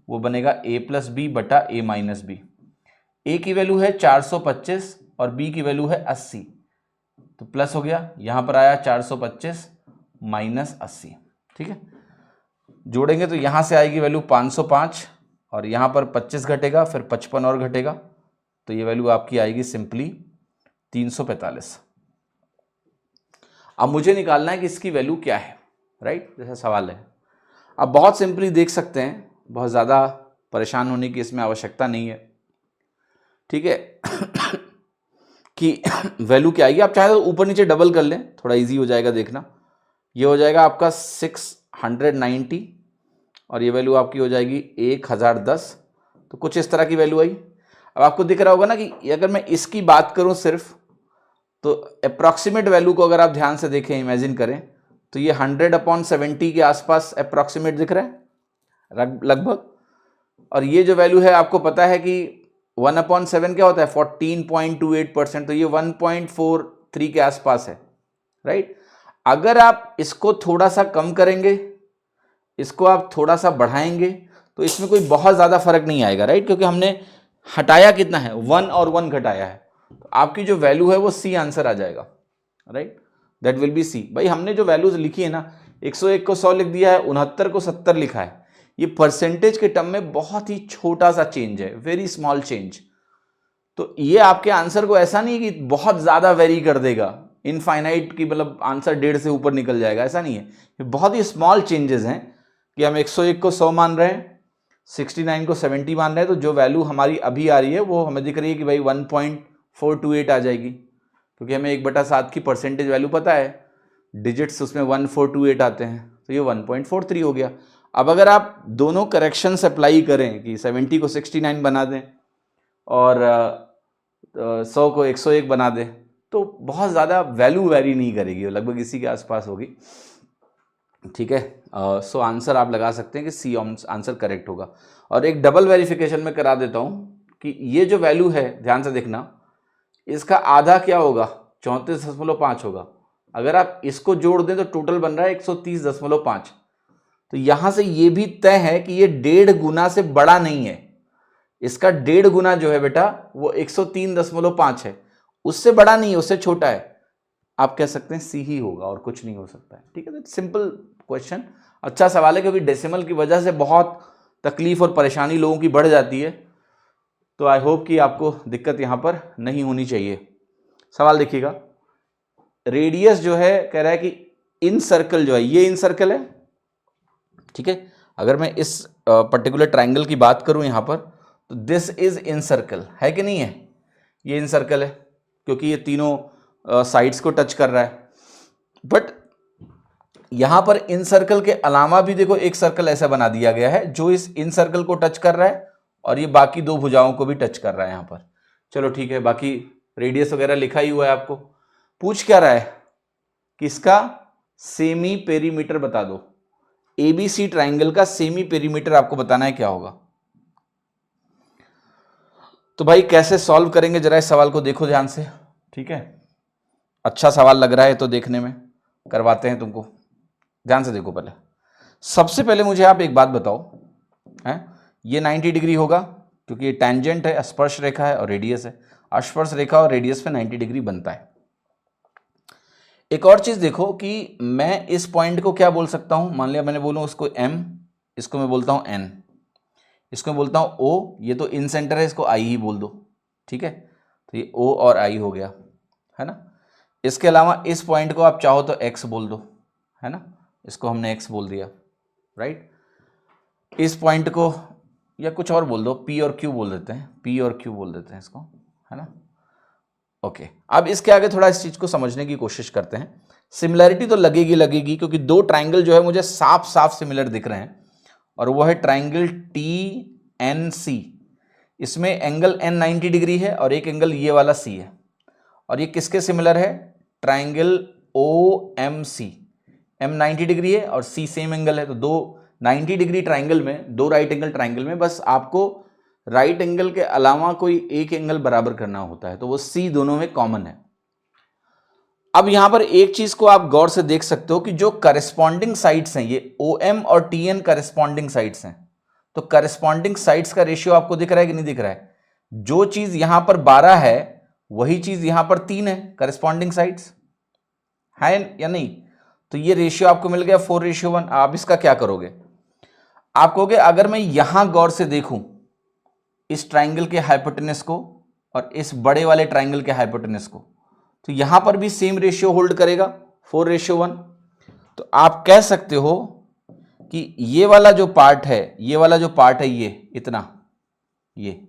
वो बनेगा a + b बटा a - b। a की वैल्यू है 425 और b की वैल्यू है 80, तो प्लस हो गया, यहां पर आया 425 - 80। ठीक है, जोड़ेंगे तो यहां से आएगी वैल्यू 505, और यहां पर 25 घटेगा, फिर 55 और घटेगा, तो ये वैल्यू आपकी आएगी सिंपली 345। अब मुझे निकालना है कि इसकी वैल्यू क्या है, राइट, जैसा सवाल है। अब बहुत सिंपली देख सकते हैं, बहुत ज़्यादा परेशान होने की इसमें आवश्यकता नहीं है। ठीक है कि वैल्यू क्या आएगी, आप चाहे तो ऊपर नीचे डबल कर लें, थोड़ा इजी हो जाएगा देखना। ये हो जाएगा आपका 690 और ये वैल्यू आपकी हो जाएगी 1010, तो कुछ इस तरह की वैल्यू आई। अब आपको दिख रहा होगा ना कि अगर मैं इसकी बात करूं सिर्फ, तो अप्रॉक्सीमेट वैल्यू को अगर आप ध्यान से देखें, इमेजिन करें, तो ये 100/70 के आसपास अप्रॉक्सीमेट दिख रहा है लगभग। और ये जो वैल्यू है आपको पता है कि 1/7 क्या होता है, 14.28%, तो ये 1.43 के आसपास है, राइट। अगर आप इसको थोड़ा सा कम करेंगे, इसको आप थोड़ा सा बढ़ाएंगे, तो इसमें कोई बहुत ज़्यादा फर्क नहीं आएगा, राइट, क्योंकि हमने हटाया कितना है, 1 और 1 घटाया है, तो आपकी जो वैल्यू है वो सी आंसर आ जाएगा, right, that will be C. भाई हमने जो वैल्यूज लिखी है ना, 101 को 100 लिख दिया है, 69 को 70 लिखा है, ये परसेंटेज के टर्म में बहुत ही छोटा सा चेंज है, वेरी स्मॉल चेंज। तो ये आपके आंसर को ऐसा नहीं है कि बहुत ज्यादा वेरी कर देगा, इनफाइनाइट की मतलब आंसर 1.5 से ऊपर निकल जाएगा, ऐसा नहीं है। ये बहुत ही स्मॉल चेंजेस हैं कि हम 101 को 100 मान रहे हैं, 69 को 70 मान रहे हैं, तो जो वैल्यू हमारी अभी आ रही है वो हमें दिख रही है कि भाई 1.428 आ जाएगी, क्योंकि हमें 1/7 की परसेंटेज वैल्यू पता है, डिजिट्स उसमें 1428 आते हैं, तो ये 1.43 हो गया। अब अगर आप दोनों करेक्शंस अप्लाई करें कि 70 को 69 बना दें और 100 को 101 बना दें, तो बहुत ज़्यादा वैल्यू वेरी नहीं करेगी, लगभग इसी के आसपास होगी। ठीक है, सो आंसर आप लगा सकते हैं कि सी आंसर करेक्ट होगा। और एक डबल वेरिफिकेशन में करा देता हूँ कि ये जो वैल्यू है, ध्यान से देखना, इसका आधा क्या होगा, 34.5 होगा। अगर आप इसको जोड़ दें तो टोटल बन रहा है 130.5। तो यहां से ये भी तय है कि ये 1.5 गुना से बड़ा नहीं है, इसका 1.5 गुना जो है बेटा वो 103.5 है, उससे बड़ा नहीं है, उससे छोटा है। आप कह सकते हैं सी ही होगा और कुछ नहीं हो सकता है। ठीक है, सिंपल क्वेश्चन, अच्छा सवाल है, क्योंकि डेसिमल की वजह से बहुत तकलीफ और परेशानी लोगों की बढ़ जाती है, तो आई होप कि आपको दिक्कत यहां पर नहीं होनी चाहिए। सवाल देखिएगा, रेडियस जो है कह रहा है कि इन सर्कल जो है, ये इन सर्कल है, ठीक है। अगर मैं इस पर्टिकुलर ट्राइंगल की बात करूं यहां पर, तो दिस इज इन सर्कल, है कि नहीं है, ये इन सर्कल है, क्योंकि ये तीनों साइड्स को टच कर रहा है। बट यहां पर इन सर्कल के अलावा भी देखो एक सर्कल ऐसा बना दिया गया है जो इस इन सर्कल को टच कर रहा है, और ये बाकी दो भुजाओं को भी टच कर रहा है यहां पर। चलो ठीक है, बाकी रेडियस वगैरह लिखा ही हुआ है। आपको पूछ क्या रहा है कि इसका सेमी पेरीमीटर बता दो, एबीसी ट्राइंगल का सेमी पेरीमीटर आपको बताना है क्या होगा। तो भाई कैसे सॉल्व करेंगे, जरा इस सवाल को देखो ध्यान से। ठीक है, अच्छा सवाल लग रहा है तो देखने में, करवाते हैं तुमको, ध्यान से देखो। पहले सबसे पहले मुझे आप एक बात बताओ, है ये 90 डिग्री होगा क्योंकि ये टेंजेंट है, स्पर्श रेखा है और रेडियस है, स्पर्श रेखा और रेडियस पे 90 डिग्री बनता है। एक और चीज देखो कि मैं इस पॉइंट को क्या बोल सकता हूं, मान लिया मैंने बोलूं उसको M, इसको मैं बोलता हूं N, इसको मैं बोलता हूं O, ये तो इन सेंटर है, इसको I ही बोल दो। ठीक है, तो ये O और I हो गया, है ना। इसके अलावा इस पॉइंट को आप चाहो तो X बोल दो, है ना, इसको हमने X बोल दिया, राइट। इस पॉइंट को या कुछ और बोल दो, P और Q बोल देते हैं, P और Q बोल देते हैं इसको, है ना। ओके, अब इसके आगे थोड़ा इस चीज को समझने की कोशिश करते हैं। सिमिलैरिटी तो लगेगी क्योंकि दो ट्राइंगल जो है मुझे साफ साफ सिमिलर दिख रहे हैं, और वो है ट्राइंगल TNC। इसमें एंगल N 90 डिग्री है और एक एंगल ये वाला C है, और ये किसके सिमिलर है, ट्राइंगल OMC। M 90 डिग्री है और C सेम एंगल है, तो दो 90 डिग्री ट्राइंगल में, दो राइट एंगल ट्राइंगल में बस आपको राइट एंगल के अलावा कोई एक एंगल बराबर करना होता है, तो वो C दोनों में कॉमन है। अब यहां पर एक चीज को आप गौर से देख सकते हो कि जो करस्पॉन्डिंग साइड्स हैं, ये OM और TN करस्पॉन्डिंग साइड्स हैं, तो करस्पॉन्डिंग साइड्स का रेशियो आपको दिख रहा है कि नहीं दिख रहा है। जो चीज यहां पर 12 है वही चीज यहां पर 3 है, करस्पॉन्डिंग साइड्स है या नहीं। तो ये रेशियो आपको मिल गया 4:1। आप इसका क्या करोगे, आप कहोगे अगर मैं यहां गौर से देखूं इस ट्राइंगल के हाइपोटेनस को और इस बड़े वाले ट्राइंगल के हाइपोटेनस को, तो यहां पर भी सेम रेशियो होल्ड करेगा 4:1। तो आप कह सकते हो कि ये वाला जो पार्ट है, ये वाला जो पार्ट है, ये इतना, ये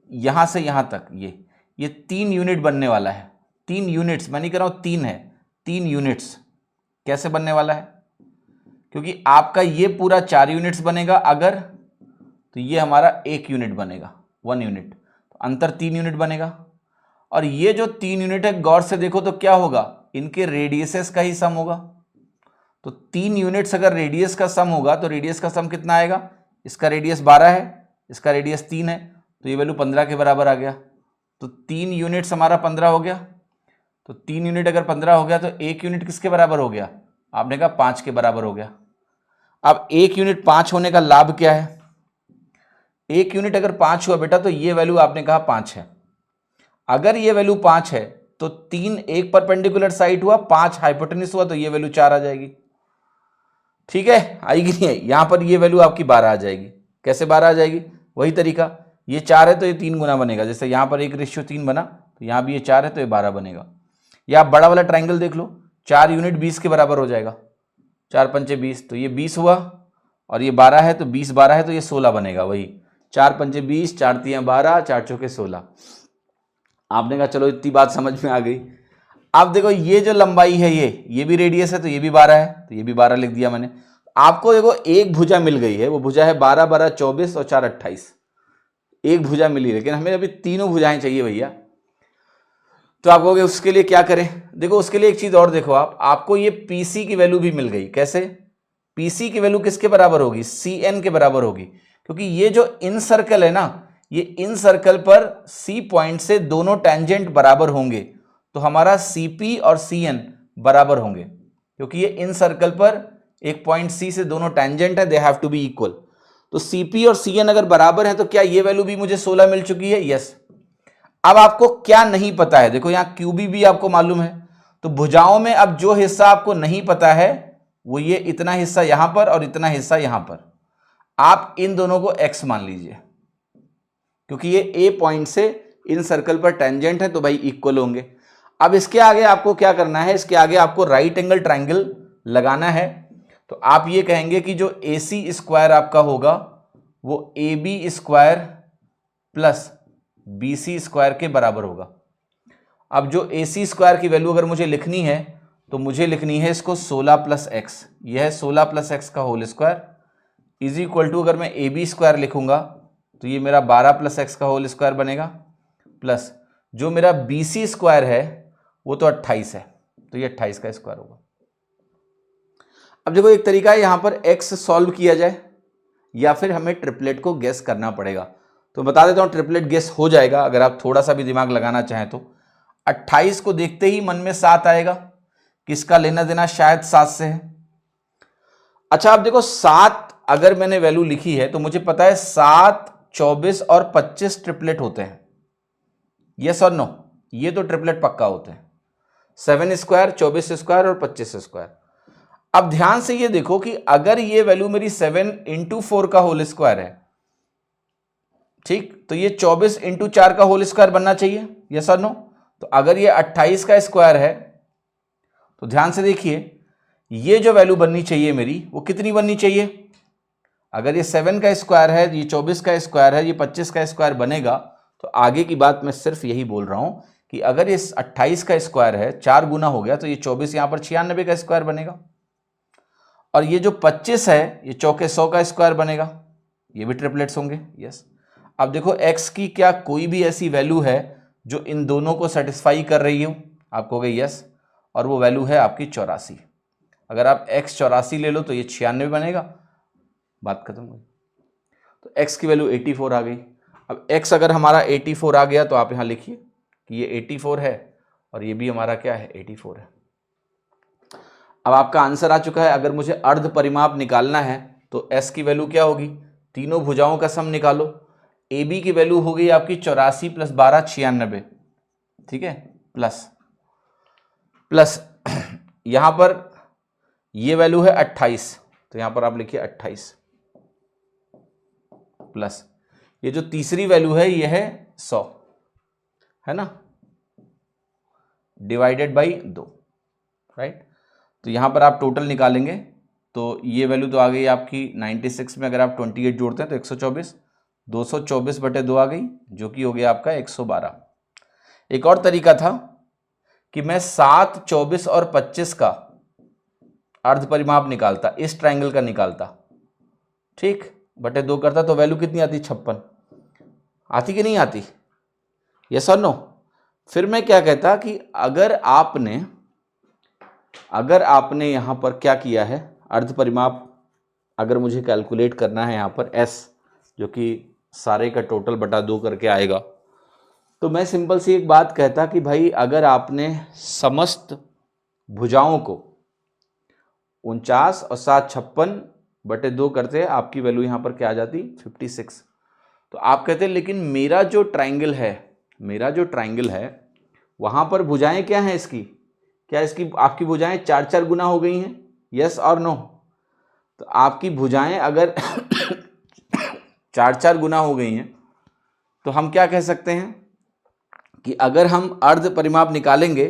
यहां से यहां तक, ये 3 यूनिट बनने वाला है। 3 यूनिट्स, मैं नहीं कह रहा हूं 3 है, 3 यूनिट्स कैसे बनने वाला है, क्योंकि आपका ये पूरा 4 यूनिट्स बनेगा अगर, तो ये हमारा 1 यूनिट बनेगा, 1 यूनिट, तो अंतर 3 यूनिट बनेगा। और ये जो 3 यूनिट है गौर से देखो तो क्या होगा, इनके रेडियसेस का ही सम होगा। तो 3 यूनिट्स अगर रेडियस का सम होगा तो रेडियस का सम कितना आएगा, इसका रेडियस 12 है, इसका रेडियस 3 है, तो ये वैल्यू 15 के बराबर आ गया। तो 3 यूनिट्स हमारा 15 हो गया, तो 3 यूनिट अगर 15 हो गया तो 1 यूनिट किसके बराबर हो गया, आपने कहा 5 के बराबर हो गया। अब 1 यूनिट 5 होने का लाभ क्या है, 1 यूनिट अगर 5 हुआ बेटा तो ये वैल्यू आपने कहा 5 है। अगर ये वैल्यू 5 है तो 3 एक परपेंडिकुलर साइड हुआ, 5 हाइपोटेनस हुआ, तो ये वैल्यू 4 आ जाएगी। ठीक है, आएगी नहीं है, यहां पर ये वैल्यू आपकी 12 आ जाएगी। कैसे 12 आ जाएगी, वही तरीका, ये 4 है तो ये 3 गुना बनेगा, जैसे यहां पर 1:3 बना, तो यहां भी ये 4 है तो ये 12 बनेगा। या आप बड़ा वाला ट्राइंगल देख लो, 4 यूनिट 20 के बराबर हो जाएगा, 4 पंचे 20, तो ये 20 हुआ, और ये 12 है तो 20 12 है तो ये 16 बनेगा, वही 4 पंचे 20, 4 तियां 12, 4 चौके 16। आपने कहा चलो इतनी बात समझ में आ गई। अब देखो ये जो लंबाई है, ये भी रेडियस है, तो ये भी 12 है, तो ये भी 12 लिख दिया मैंने। आपको देखो एक भुजा मिल गई है, वो भुजा है 12 12 24 और 4 28, एक भुजा मिली, लेकिन हमें अभी तीनों भुजाएं चाहिए भैया। तो आप कहोगे उसके लिए क्या करें, देखो उसके लिए एक चीज और देखो, आपको ये PC की वैल्यू भी मिल गई। कैसे, PC की वैल्यू किसके बराबर होगी, CN के बराबर होगी, क्योंकि ये जो इन सर्कल है ना, ये इन सर्कल पर C पॉइंट से दोनों टेंजेंट बराबर होंगे, तो हमारा CP और CN बराबर होंगे, क्योंकि ये इन सर्कल पर एक पॉइंट C से दोनों टेंजेंट है, they have to be equal. तो CP और CN अगर बराबर है तो क्या ये वैल्यू भी मुझे 16 मिल चुकी है, यस। अब आपको क्या नहीं पता है, देखो यहां QB भी आपको मालूम है, तो भुजाओं में अब जो हिस्सा आपको नहीं पता है वो ये इतना हिस्सा यहां पर और इतना हिस्सा यहां पर, आप इन दोनों को X मान लीजिए, क्योंकि ये A पॉइंट से इन सर्कल पर टेंजेंट है, तो भाई इक्वल होंगे। अब इसके आगे आपको क्या करना है, इसके आगे आपको राइट एंगल ट्राइंगल लगाना है। तो आप ये कहेंगे कि जो AC स्क्वायर आपका होगा वो AB square plus BC square के बराबर होगा। अब जो AC स्क्वायर की वैल्यू अगर मुझे लिखनी है तो मुझे लिखनी है इसको 16 + x, यह है 16 + x का whole square, is equal to, अगर मैं AB स्क्वायर लिखूंगा तो ये मेरा 12 + x का होल स्क्वायर बनेगा, प्लस जो मेरा BC स्क्वायर है वो तो 28 है, तो ये 28 का स्क्वायर होगा। अब देखो एक तरीका है, यहां पर x सॉल्व किया जाए या फिर हमें ट्रिपलेट को गेस करना पड़ेगा। तो बता देता हूं, ट्रिपलेट गेस हो जाएगा अगर आप थोड़ा सा भी दिमाग लगाना चाहें तो। 28 को देखते ही मन में 7 आएगा, किसका लेना देना शायद 7 से है। अच्छा अब देखो 7 अगर मैंने वैल्यू लिखी है तो मुझे पता है 7, 24 और 25 ट्रिपलेट होते हैं, यस और नो, ये तो ट्रिपलेट पक्का होते हैं, 7 स्क्वायर, 24 स्क्वायर और 25 स्क्वायर। अब ध्यान से ये देखो कि अगर ये वैल्यू मेरी 7 × 4 का होल स्क्वायर है ठीक, तो ये 24 इंटू 4 का होल स्क्वायर बनना चाहिए, यस और नो। तो अगर ये 28 का स्क्वायर है तो ध्यान से देखिए, ये जो वैल्यू बननी चाहिए मेरी वो कितनी बननी चाहिए। अगर ये 7 का स्क्वायर है, ये 24 का स्क्वायर है, ये 25 का स्क्वायर बनेगा, तो आगे की बात मैं सिर्फ यही बोल रहा हूं कि अगर ये 28 का स्क्वायर है, 4 गुना हो गया, तो ये 24 यहां पर 96 का स्क्वायर बनेगा। और ये जो 25 है ये चौके 100 का स्क्वायर बनेगा, ये भी ट्रिपलेट्स होंगे, यस। अब देखो x की क्या कोई भी ऐसी वैल्यू है जो इन दोनों को सेटिस्फाई कर रही हो, आप कहोगे यस, और वो वैल्यू है आपकी 84। अगर आप x 84 ले लो तो ये 96 बनेगा, बात खत्म हुई। तो x की वैल्यू 84 आ गई। अब x अगर हमारा 84 आ गया तो आप यहां लिखिए कि ये 84 है और ये भी हमारा क्या है, 84 है। अब आपका आंसर आ चुका है। अगर मुझे अर्ध परिमाप निकालना है तो s की वैल्यू क्या होगी, तीनों भुजाओं का सम निकालो। AB की वैल्यू हो गई आपकी 84 प्लस 12 96, ठीक है, प्लस यहां पर ये वैल्यू है 28, तो यहां पर आप लिखिए 28 प्लस ये जो तीसरी वैल्यू है ये है 100, है ना, डिवाइडेड बाई 2, राइट। तो यहां पर आप टोटल निकालेंगे तो ये वैल्यू तो आ गई आपकी 96 में अगर आप 28 जोड़ते हैं तो 124, 224 बटे 2 आ गई, जो कि हो गया आपका 112। एक और तरीका था कि मैं 7, 24 और 25 का अर्ध परिमाप निकालता, इस ट्रायंगल का निकालता, ठीक, बटे 2 करता, तो वैल्यू कितनी आती, 56 आती कि नहीं आती, यस और नो। फिर मैं क्या कहता कि अगर आपने यहां पर क्या किया है, अर्ध परिमाप अगर मुझे कैलकुलेट करना है यहां पर s, जो कि सारे का टोटल बटा 2 करके आएगा, तो मैं सिंपल सी एक बात कहता कि भाई अगर आपने समस्त भुजाओं को 49 और 7 56 बटे 2 करते, आपकी वैल्यू यहां पर क्या आ जाती, 56। तो आप कहते हैं लेकिन मेरा जो ट्रायंगल है वहां पर भुजाएं क्या हैं इसकी, क्या इसकी आपकी भुजाएं 4-4 गुना हो गई हैं, यस और नो। तो आपकी भुजाएं अगर 4-4 गुना हो गई हैं तो हम क्या कह सकते हैं कि अगर हम अर्ध परिमाप निकालेंगे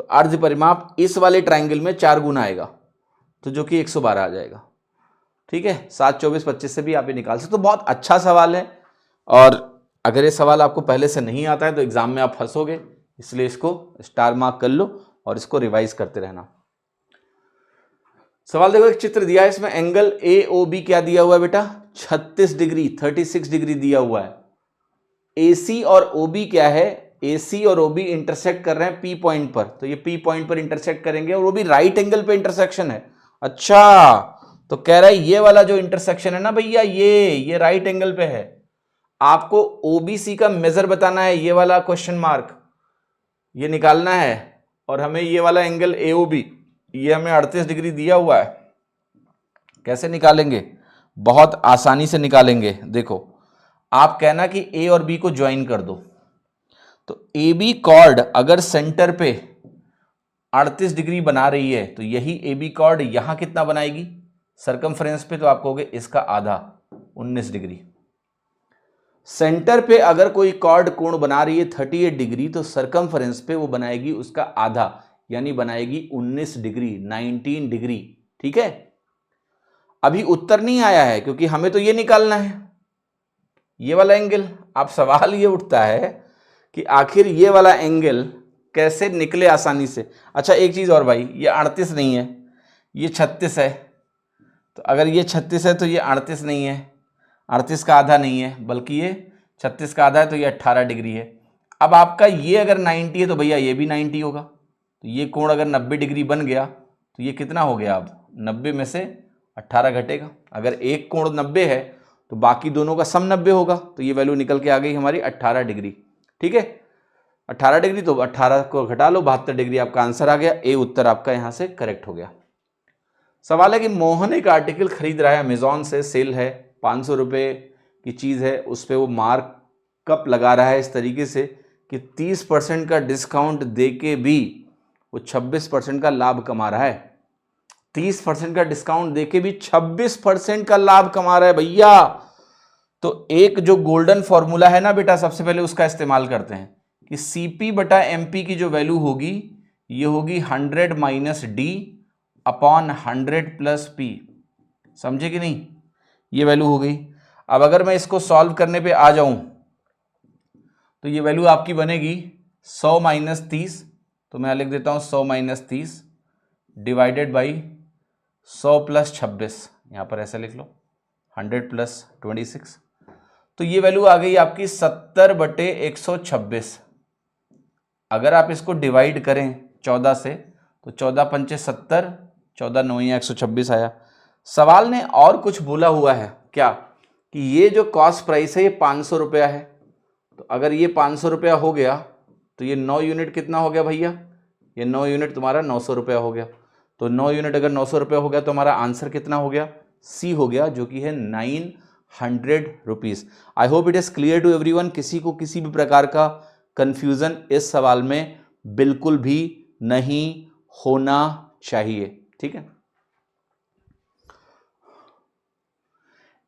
तो अर्ध परिमाप इस वाले ट्रायंगल में 4 गुना आएगा, तो जो कि 112 आ जाएगा, ठीक है। 7, 24, 25 से भी आप ये निकाल सकते। तो बहुत अच्छा सवाल है, और अगर ये सवाल आपको पहले से नहीं आता है तो एग्जाम में आप फंसोगे, इसलिए इसको स्टार मार्क कर लो और इसको रिवाइज करते रहना। सवाल देखो, एक चित्र दिया है, इसमें एंगल AOB क्या दिया हुआ है बेटा, 36 डिग्री 36 डिग्री दिया हुआ है। AC और OB क्या है, AC और OB इंटरसेक्ट कर रहे हैं P पॉइंट पर, तो ये P पॉइंट पर इंटरसेक्ट करेंगे और वो भी राइट एंगल पे इंटरसेक्शन है। अच्छा, तो कह रहा है ये वाला जो इंटरसेक्शन है ना भैया, ये राइट एंगल पे है। आपको OBC का मेजर बताना है, ये वाला क्वेश्चन मार्क ये निकालना है, और हमें ये वाला एंगल AOB ये हमें 38 डिग्री दिया हुआ है। कैसे निकालेंगे, बहुत आसानी से निकालेंगे। देखो, आप कहना कि A और B को ज्वाइन कर दो, तो AB कॉर्ड अगर सेंटर पे 38 डिग्री बना रही है तो यही AB कॉर्ड यहां कितना बनाएगी, सरकमफ्रेंस पे, तो आप कहोगे इसका आधा, 19 डिग्री। सेंटर पे अगर कोई कॉर्ड कोण बना रही है 38 डिग्री, तो सरकमफ्रेंस पे वो बनाएगी उसका आधा, यानी बनाएगी 19 डिग्री, 19 डिग्री, ठीक है। अभी उत्तर नहीं आया है क्योंकि हमें तो ये निकालना है, ये वाला एंगल। अब सवाल ये उठता है कि आखिर ये वाला एंगल कैसे निकले आसानी से। अच्छा, एक चीज और भाई, ये 38 नहीं है, ये 36 है, तो अगर ये 36 है तो ये 38 नहीं है, 38 का आधा नहीं है, बल्कि ये 36 का आधा है, तो ये 18 डिग्री है। अब आपका ये अगर 90 है तो भैया ये भी 90 होगा, तो ये कोण अगर 90 डिग्री बन गया तो ये कितना हो गया, अब 90 में से 18 घटेगा। अगर एक कोण 90 है तो बाकी दोनों का सम 90 होगा, तो ये वैल्यू निकल के आ गई हमारी 18 डिग्री, ठीक है। 18 डिग्री, तो 18 को घटा लो, 72 डिग्री आपका आंसर आ गया। ए उत्तर आपका यहां से करेक्ट हो गया। सवाल है कि मोहन एक आर्टिकल खरीद रहा है, अमेजॉन से सेल है, 500 रुपये की चीज़ है, उस पर वो मार्कअप लगा रहा है इस तरीके से कि 30% का डिस्काउंट दे के भी वो 26% का लाभ कमा रहा है। 30% का डिस्काउंट देके भी 26% का लाभ कमा रहा है भैया। तो एक जो गोल्डन फॉर्मूला है ना बेटा, सबसे पहले उसका इस्तेमाल करते हैं कि सीपी बटा एमपी की जो वैल्यू होगी ये होगी 100 minus D upon 100 plus P. समझे कि नहीं? ये वैल्यू हो गई। अब अगर मैं इसको सॉल्व करने पे आ जाऊं तो ये वैल्यू आपकी बनेगी 100 माइनस 30, तो मैं लिख देता हूं 100 माइनस 30 डिवाइडेड बाई 100 प्लस 26, यहां पर ऐसे लिख लो 100 प्लस 26, तो ये वैल्यू आ गई आपकी 70 बटे 126। अगर आप इसको डिवाइड करें 14 से तो 14 पंचे 70, 14 9 126 आया। सवाल ने और कुछ बोला हुआ है क्या, कि ये जो कॉस्ट प्राइस है ये 500 रुपया है। तो अगर ये 500 रुपया हो गया तो ये 9 यूनिट कितना हो गया भैया? ये 9 यूनिट तुम्हारा 900 रुपया हो गया। तो 9 यूनिट अगर 900 रुपया हो गया तो हमारा आंसर कितना हो गया? सी हो गया, जो कि है 900 rupees. I hope it is clear to everyone. किसी को किसी भी प्रकार का कंफ्यूजन इस सवाल में बिल्कुल भी नहीं होना चाहिए, ठीक है।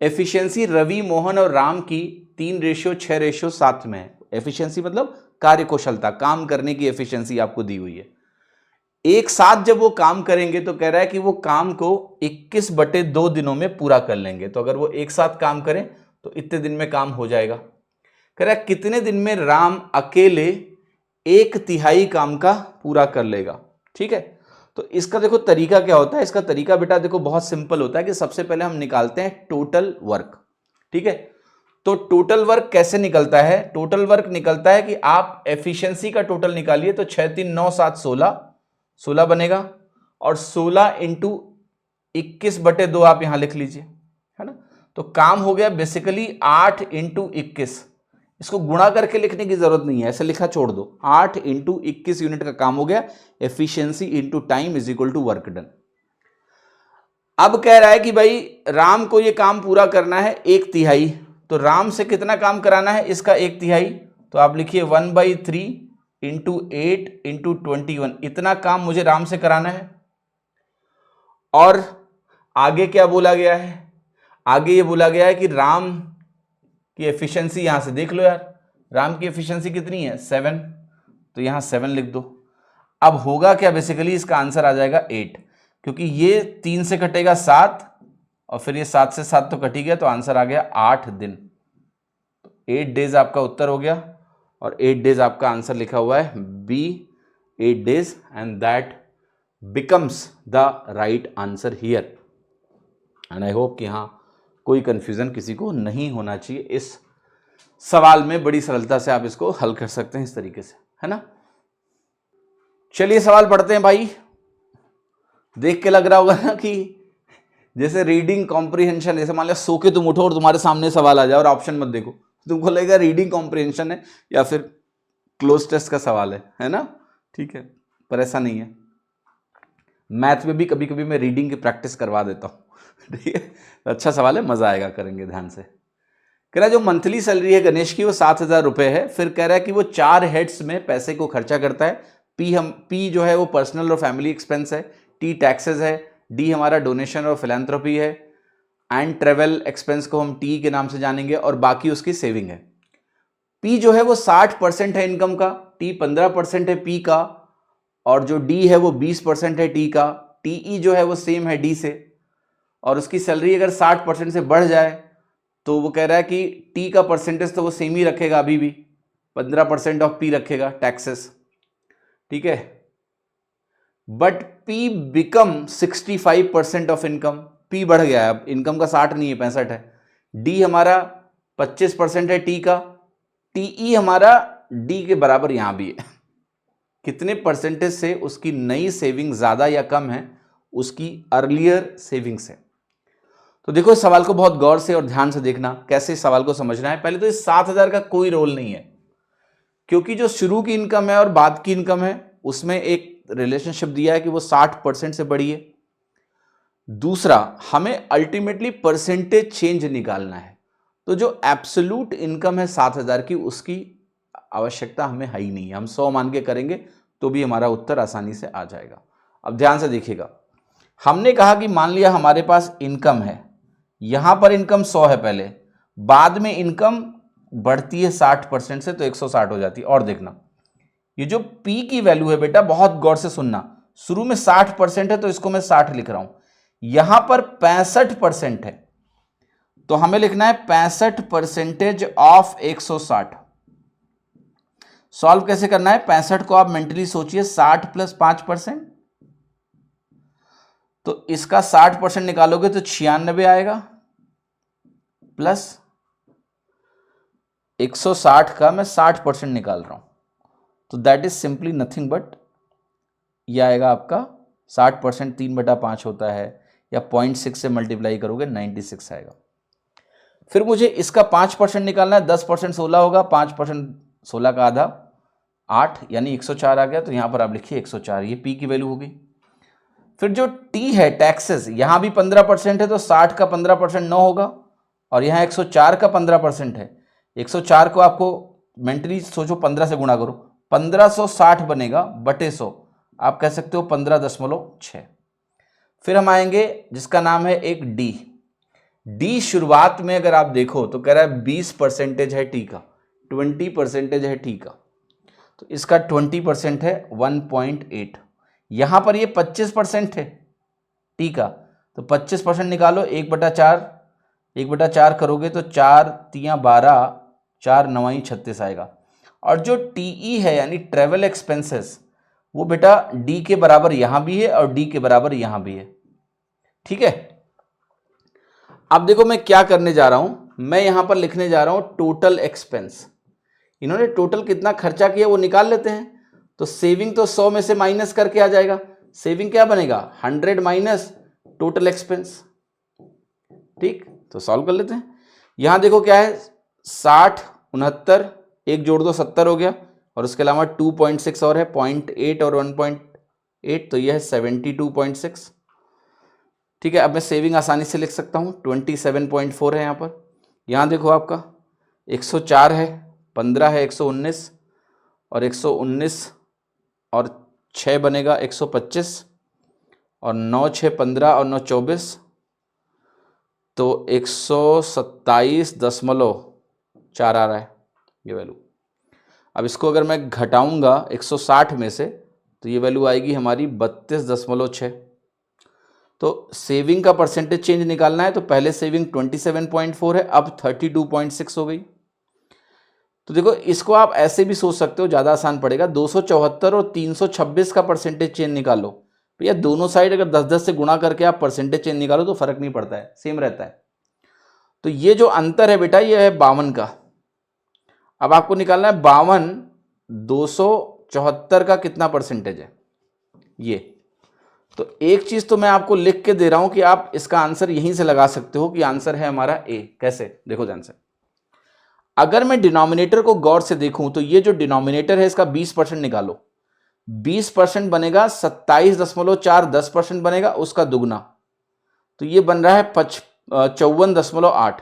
एफिशिएंसी रवि, मोहन और राम की 3:6:7 में है। एफिशिएंसी मतलब कार्यकुशलता, काम करने की एफिशिएंसी आपको दी हुई है। एक साथ जब वो काम करेंगे तो कह रहा है कि वो काम को 21/2 दिनों में पूरा कर लेंगे। तो अगर वो एक साथ काम करें तो इतने दिन में काम हो जाएगा। कह रहा है कितने दिन में राम अकेले 1/3 काम का पूरा कर लेगा, ठीक है। तो इसका देखो तरीका क्या होता है। इसका तरीका बेटा देखो बहुत सिंपल होता है कि सबसे पहले हम निकालते हैं टोटल वर्क, ठीक है। तो टोटल वर्क कैसे निकलता है? टोटल वर्क निकलता है कि आप एफिशिएंसी का टोटल निकालिए, तो 6 3 9 7 16 बनेगा, और 16 इंटू 21/2 आप यहां लिख लीजिए, है ना। तो काम हो गया बेसिकली 8 इंटू 21। इसको गुणा करके लिखने की जरूरत नहीं है, ऐसे लिखा छोड़ दो। 8 इंटू 21 यूनिट का काम हो गया। Efficiency into time is equal to work done. अब कह रहा है कि भाई राम को ये काम पूरा करना है 1/3, तो राम से कितना काम कराना है? इसका 1/3। तो आप लिखिए 1/3 इंटू 8 इंटू 21, इतना काम मुझे राम से कराना है। और आगे क्या बोला गया है? आगे ये बोला गया है कि राम की एफिशिएंसी, यहां से देख लो यार, राम की एफिशिएंसी कितनी है? 7, तो यहां 7 लिख दो। अब होगा क्या? बेसिकली इसका आंसर आ जाएगा 8, क्योंकि ये 3 से कटेगा 7 और फिर ये 7 से 7 तो कट ही गया, तो आंसर आ गया 8 दिन। 8 डेज आपका उत्तर हो गया, और 8 डेज आपका आंसर लिखा हुआ है B, 8 days, and that becomes the right answer here. And I hope कि हाँ कोई कंफ्यूजन किसी को नहीं होना चाहिए। इस सवाल में बड़ी सरलता से आप इसको हल कर सकते हैं इस तरीके से, है ना। चलिए सवाल पढ़ते हैं भाई। देख के लग रहा होगा ना कि जैसे रीडिंग कॉम्प्रिहेंशन, जैसे मान लिया सो के तुम उठो और तुम्हारे सामने सवाल आ जाए और ऑप्शन मत देखो, तुमको लगेगा रीडिंग कॉम्प्रिहेंशन है या फिर क्लोज टेस्ट का सवाल है ना, ठीक है। पर ऐसा नहीं है। मैथ में भी कभी कभी मैं रीडिंग की प्रैक्टिस करवा देता हूँ, ठीक है। अच्छा सवाल है, मजा आएगा, करेंगे ध्यान से। कह रहा है जो मंथली सैलरी है गणेश की वो 7,000 रुपए है। फिर कह रहा है कि वो 4 हेड्स में पैसे को खर्चा करता है। पी जो है वो पर्सनल और फैमिली एक्सपेंस है, टी टैक्सेस है, डी हमारा डोनेशन और फिलैंथ्रोपी है, एंड ट्रेवल एक्सपेंस को हम टी के नाम से जानेंगे, और बाकी उसकी सेविंग है। पी जो है वो 60% है इनकम का, टी 15% है पी का, और जो डी है वो 20% है टी का। टीई जो है वो सेम है डी से, और उसकी सैलरी अगर 60% से बढ़ जाए तो वो कह रहा है कि टी का परसेंटेज तो वो सेम ही रखेगा, अभी भी 15% ऑफ पी रखेगा टैक्सेस, ठीक है। But P become 65% of income. P बढ़ गया है, अब इनकम का 60 नहीं है 65 है। डी हमारा 25% है टी का। टीई हमारा डी के बराबर यहां भी है। कितने परसेंटेज से उसकी नई सेविंग ज्यादा या कम है उसकी अर्लियर सेविंग से। तो देखो इस सवाल को बहुत गौर से और ध्यान से देखना, कैसे इस सवाल को समझना है। पहले तो इस 7,000 का कोई रोल नहीं है, क्योंकि जो शुरू की इनकम है और बाद की इनकम है उसमें एक रिलेशनशिप दिया है कि वो 60% से बढ़ी है। दूसरा, हमें अल्टीमेटली परसेंटेज चेंज निकालना है, तो जो एब्सोल्यूट इनकम है 7,000 की उसकी आवश्यकता हमें है ही नहीं है। हम 100 मान के करेंगे तो भी हमारा उत्तर आसानी से आ जाएगा। अब ध्यान से देखिएगा, हमने कहा कि मान लिया हमारे पास इनकम है, यहां पर इनकम 100 है पहले, बाद में इनकम बढ़ती है 60% से तो 160 हो जाती है। और देखना ये जो P की वैल्यू है बेटा, बहुत गौर से सुनना, शुरू में 60% है तो इसको मैं 60 लिख रहा हूं, यहां पर 65% है तो हमें लिखना है 65% ऑफ 160। सॉल्व कैसे करना है? 65 को आप मेंटली सोचिए, 60 प्लस 5%, तो इसका 60% निकालोगे तो 96 आएगा, प्लस 160 का मैं 60% निकाल रहा हूं तो that is simply nothing but ये आएगा आपका 60%, 3/5 होता है, या 0.6 से मल्टीप्लाई करोगे 96 आएगा। फिर मुझे इसका 5% निकालना है, 10% 16 होगा, 5% 16 का आधा 8 यानी 104 आ गया, तो यहां पर आप लिखिए 104, ये P की वैल्यू होगी। फिर जो T है टैक्सेस, यहां भी 15% है तो 60 का 15% 9 होगा, और यहां 104 का 15% है, 104 को आपको मेंटली सोचो 15 से गुणा करो, 1560 बनेगा बटे 100, आप कह सकते हो 15.6। फिर हम आएंगे जिसका नाम है एक डी शुरुआत में अगर आप देखो तो कह रहा है 20% है टी का, 20% है टी का, तो इसका 20% है 1.8, यहां पर ये 25% है टी का, तो 25% निकालो, 1/4 करोगे तो 4 तियां 12, 4 9 36 आएगा। और जो टीई है यानी ट्रेवल एक्सपेंसेस, वो बेटा डी के बराबर यहां भी है और डी के बराबर यहां भी है, ठीक है। अब देखो मैं क्या करने जा रहा हूं, मैं यहां पर लिखने जा रहा हूं टोटल एक्सपेंस। इन्होंने टोटल कितना खर्चा किया वो निकाल लेते हैं, तो सेविंग तो 100 में से माइनस करके आ जाएगा, सेविंग क्या बनेगा 100 माइनस टोटल एक्सपेंस, ठीक। तो सॉल्व कर लेते हैं। यहां देखो क्या है, 60 69, एक जोड़ दो 70 हो गया, और उसके अलावा 2.6 और है, 0.8 और 1.8, तो यह है 72.6, ठीक है। अब मैं सेविंग आसानी से लिख सकता हूं, 27.4 है यहां पर। यहां देखो आपका 104 है, 15 है 119, और 119 और 6 बनेगा 125, और 9 6 15 और 9 24, तो 127.4 आ रहा है ये वैल्यू। अब इसको अगर मैं घटाऊंगा 160 में से तो ये वैल्यू आएगी हमारी 32.6। तो सेविंग का परसेंटेज चेंज निकालना है, तो पहले सेविंग 27.4 है, अब 32.6 हो गई। तो देखो इसको आप ऐसे भी सोच सकते हो, ज़्यादा आसान पड़ेगा, 274 और 326 का परसेंटेज चेंज निकालो। भैया दोनों साइड अगर 10-10 से गुणा करके आप परसेंटेज चेंज निकालो तो फर्क नहीं पड़ता है, सेम रहता है। तो ये जो अंतर है बेटा ये है 52 का। अब आपको निकालना है 52 274 का कितना परसेंटेज है ये। तो एक चीज तो मैं आपको लिख के दे रहा हूं कि आप इसका आंसर यहीं से लगा सकते हो कि आंसर है हमारा ए। कैसे? देखो ध्यान से, अगर मैं डिनोमिनेटर को गौर से देखूं तो ये जो डिनोमिनेटर है इसका 20% निकालो, 20% बनेगा 27.4, 10% बनेगा उसका दुगना, तो ये बन रहा है 54.8।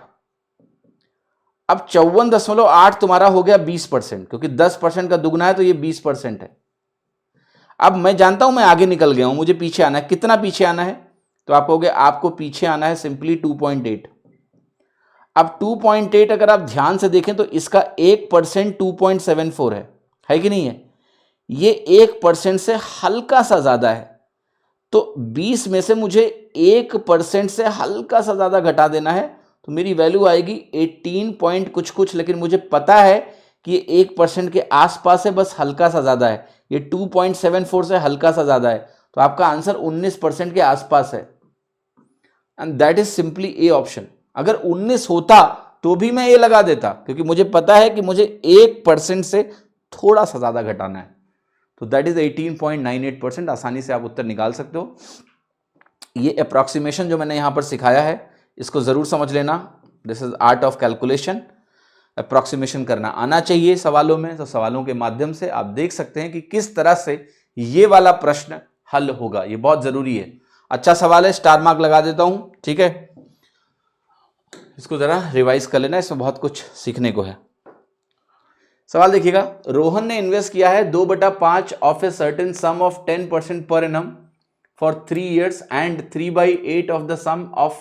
अब 54.8 तुम्हारा हो गया 20%, क्योंकि 10% का दुगना है तो ये 20% है। अब मैं जानता हूं मैं आगे निकल गया हूं, मुझे पीछे आना है। कितना पीछे आना है? तो आप कहोगे आपको पीछे आना है सिंपली 2.8। अब 2.8 अगर आप ध्यान से देखें तो इसका 1% 2.74 है कि नहीं है? ये 1% से हल्का सा ज्यादा है, तो 20 में से मुझे 1% से हल्का सा ज्यादा घटा देना है, तो मेरी वैल्यू आएगी 18 पॉइंट कुछ कुछ, लेकिन मुझे पता है कि ये 1% के आसपास है, बस हल्का सा ज्यादा है। ये 2.74 से हल्का सा ज्यादा है, तो आपका आंसर 19% के आसपास है, and that is simply A option. अगर 19 होता तो भी मैं ए लगा देता, क्योंकि मुझे पता है कि मुझे 1% से थोड़ा सा ज्यादा घटाना है, तो दैट इज 18.98%। आसानी से आप उत्तर निकाल सकते हो। ये अप्रॉक्सीमेशन जो मैंने यहां पर सिखाया है इसको जरूर समझ लेना। This is art of calculation. Approximation करना आना चाहिए सवालों में, तो सवालों के माध्यम से आप देख सकते हैं कि किस तरह से ये वाला प्रश्न हल होगा, ये बहुत जरूरी है। अच्छा सवाल है, स्टार मार्क लगा देता हूं, ठीक है। इसको जरा रिवाइज कर लेना, इसमें बहुत कुछ सीखने को है। सवाल देखिएगा, रोहन ने इन्वेस्ट किया है 2/5 of a certain some of 10% per annum for 3 years and 3/8 of the sum of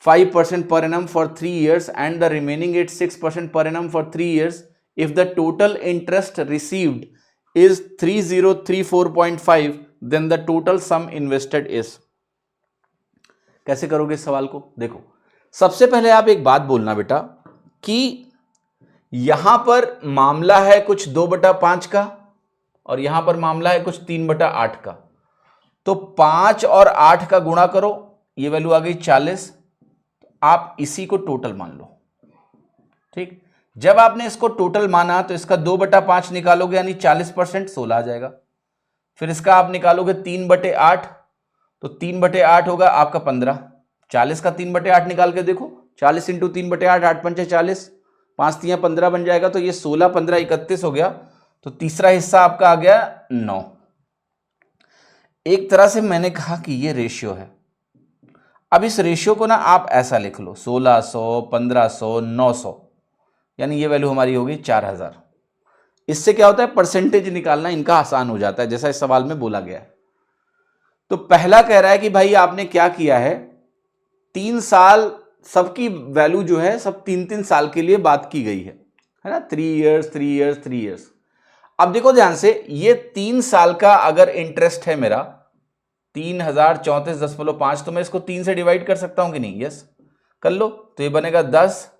5% per annum for 3 years and the remaining 6% per annum for 3 years if the total interest received is 3034.5 then the total sum invested is। कैसे करोगे इस सवाल को? देखो, सबसे पहले आप एक बात बोलना बेटा कि यहां पर मामला है कुछ 2/5 का और यहां पर मामला है कुछ 3/8 का, तो 5 और 8 का गुणा करो, ये वैल्यू आ गई 40। आप इसी को टोटल मान लो, ठीक। जब आपने इसको टोटल माना तो इसका 2/5 निकालोगे यानी 40%, 16 आ जाएगा। फिर इसका आप निकालोगे 3/8, तो 3/8 होगा आपका 15। 40 का 3/8 निकाल के देखो, 40 इंटू 3/8, 8 पंचे 40, 5 तियां 15 बन जाएगा, तो ये 16, 15, 31 हो गया। तो तीसरा हिस्सा आपका आ गया 9। एक तरह से मैंने कहा कि ये रेशियो है। अब इस रेशियो को ना आप ऐसा लिख लो, 1600, 1500, 900, यानी ये वैल्यू हमारी होगी 4000। इससे क्या होता है, परसेंटेज निकालना इनका आसान हो जाता है, जैसा इस सवाल में बोला गया है। तो पहला कह रहा है कि भाई आपने क्या किया है, 3 साल, सबकी वैल्यू जो है सब 3-3 साल के लिए बात की गई है ना, 3 इयर्स 3 इयर्स 3 इयर्स। अब देखो ध्यान से, ये 3 साल का अगर इंटरेस्ट है मेरा 3034.5, तो मैं इसको 3 से डिवाइड कर सकता हूं कि नहीं? यस, कर लो। तो ये बनेगा 10,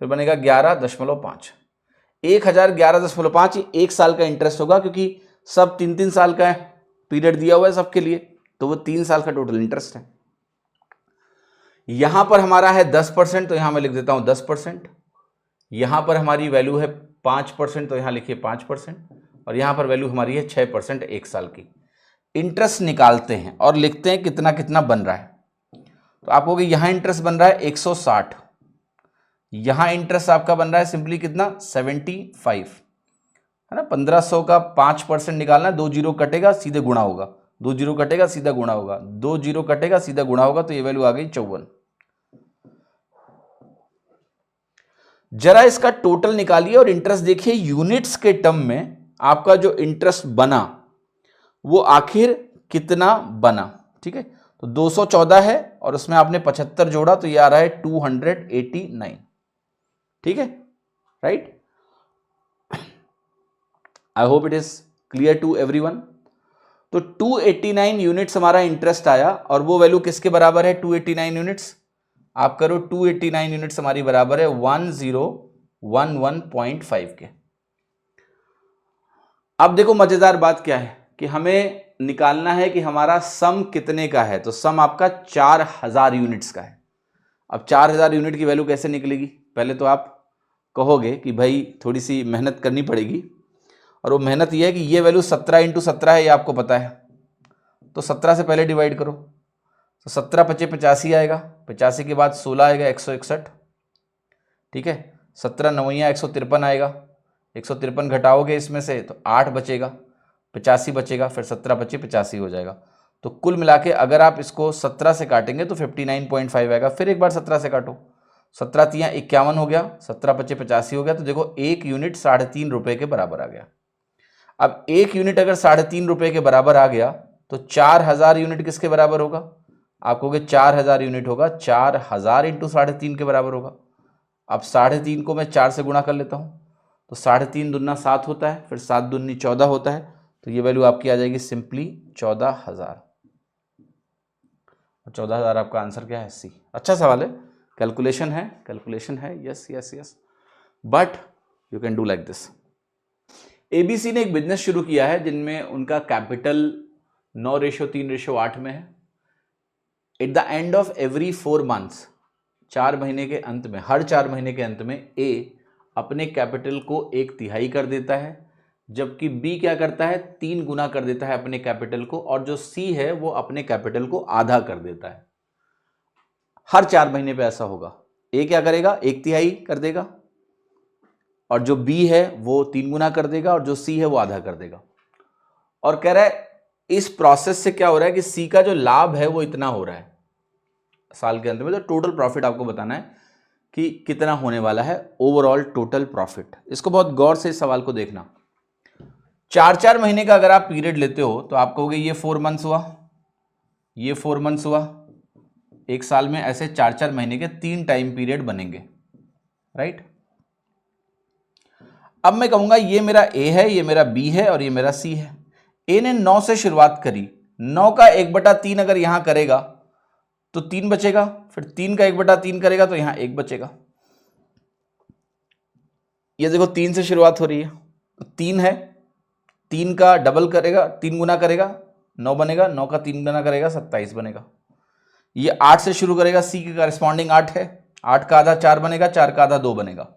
फिर बनेगा 11.5। 1011.5 1 साल का इंटरेस्ट होगा, क्योंकि सब 3-3 साल का है, पीरियड दिया हुआ है सबके लिए, तो वो 3 साल का टोटल इंटरेस्ट है। यहां पर हमारा है 10%, तो यहां मैं लिख देता हूं 10%। यहां पर हमारी वैल्यू है 5%, तो यहां लिखिए 5%। और यहां पर वैल्यू हमारी है 6% 1 साल की। इंटरेस्ट निकालते हैं और लिखते हैं कितना कितना बन रहा है। तो आप कहोगे यहां इंटरेस्ट बन रहा है 160, यहां इंटरेस्ट आपका बन रहा है सिंपली कितना, 75, है ना। 1500 का 5% निकालना, 2 जीरो कटेगा सीधे गुणा होगा, 2 जीरो कटेगा सीधा गुणा होगा, 2 जीरो कटेगा सीधा गुणा होगा, तो ये वैल्यू आ गई 54। जरा इसका टोटल निकालिए और इंटरेस्ट देखिए यूनिट्स के टर्म में आपका जो इंटरेस्ट बना वो आखिर कितना बना, ठीक है। तो 214 है और उसमें आपने 75 जोड़ा, तो ये आ रहा है 289, ठीक है, right. I hope it is clear to everyone. तो 289 यूनिट्स हमारा इंटरेस्ट आया, और वो वैल्यू किसके बराबर है, 289 यूनिट्स, आप करो 289 यूनिट्स हमारी बराबर है 1011.5 के। अब देखो मजेदार बात क्या है कि हमें निकालना है कि हमारा सम कितने का है। तो सम आपका 4000 यूनिट्स का है। अब 4000 यूनिट की वैल्यू कैसे निकलेगी? पहले तो आप कहोगे कि भाई थोड़ी सी मेहनत करनी पड़ेगी, और वो मेहनत ये है कि ये वैल्यू 17 इंटू 17 है, ये आपको पता है, तो 17 से पहले डिवाइड करो, तो 17 पचे 85 आएगा, 85 के बाद 16 आएगा 161, ठीक है। 17 नवैया 153 आएगा, 153 घटाओगे इसमें से तो 8 बचेगा, 85 बचेगा, फिर 17 पचे 85 हो जाएगा। तो कुल मिला के अगर आप इसको 17 से काटेंगे तो 59.5 आएगा। फिर एक बार 17 से काटो, 17 तियां 51 हो गया, 17 पचे 85 हो गया, तो देखो 1 यूनिट 3.5 रुपए के बराबर आ गया। अब 1 यूनिट अगर 3.5 रुपए के बराबर आ गया तो 4000 यूनिट किसके बराबर होगा? आप कहोगे 4000 यूनिट होगा 4000 इंटू 3.5 के बराबर होगा। अब 3.5 को मैं 4 से गुणा कर लेता हूं, तो 3.5 दूना 7 होता है, फिर 7 दूनी 14 होता है, तो ये वैल्यू आपकी आ जाएगी सिंपली 14000। 14000 आपका आंसर क्या है? सी। अच्छा सवाल है, कैलकुलेशन है, yes yes yes, but you can do like this. ABC ने एक बिजनेस शुरू किया है जिनमें उनका कैपिटल 9:3:8 में है। At the end of every 4 months, 4 महीने के अंत में, हर 4 महीने के अंत में ए अपने कैपिटल को 1/3 कर देता है, जबकि बी क्या करता है, 3 गुना कर देता है अपने कैपिटल को, और जो सी है वो अपने कैपिटल को आधा कर देता है। हर 4 महीने पे ऐसा होगा। ए क्या करेगा, 1/3 कर देगा, और जो बी है वो 3 गुना कर देगा, और जो सी है वो आधा कर देगा। और कह रहा है इस प्रोसेस से क्या हो रहा है कि सी का जो लाभ है वो इतना हो रहा है साल के अंत में। तो टोटल प्रॉफिट आपको बताना है कि कितना होने वाला है, ओवरऑल टोटल प्रॉफिट। इसको बहुत गौर से इस सवाल को देखना। 4-4 महीने का अगर आप पीरियड लेते हो तो आप कहोगे ये 4 मंथ्स हुआ, ये 4 मंथ्स हुआ, एक साल में ऐसे 4-4 महीने के 3 टाइम पीरियड बनेंगे, राइट। अब मैं कहूंगा ये मेरा ए है, ये मेरा बी है और ये मेरा सी है। ए ने 9 से शुरुआत करी, 9 का 1/3 अगर यहां करेगा तो 3 बचेगा, फिर 3 का 1/3 करेगा तो यहां 1 बचेगा। ये देखो 3 से शुरुआत हो रही है, तो 3 है, 3 का डबल करेगा, 3 गुना करेगा 9 बनेगा, 9 का 3 गुना करेगा 27 बनेगा। ये 8 से शुरू करेगा, सी के कॉरेस्पॉन्डिंग 8 है, 8 का आधा 4 बनेगा, 4 का आधा 2 बनेगा।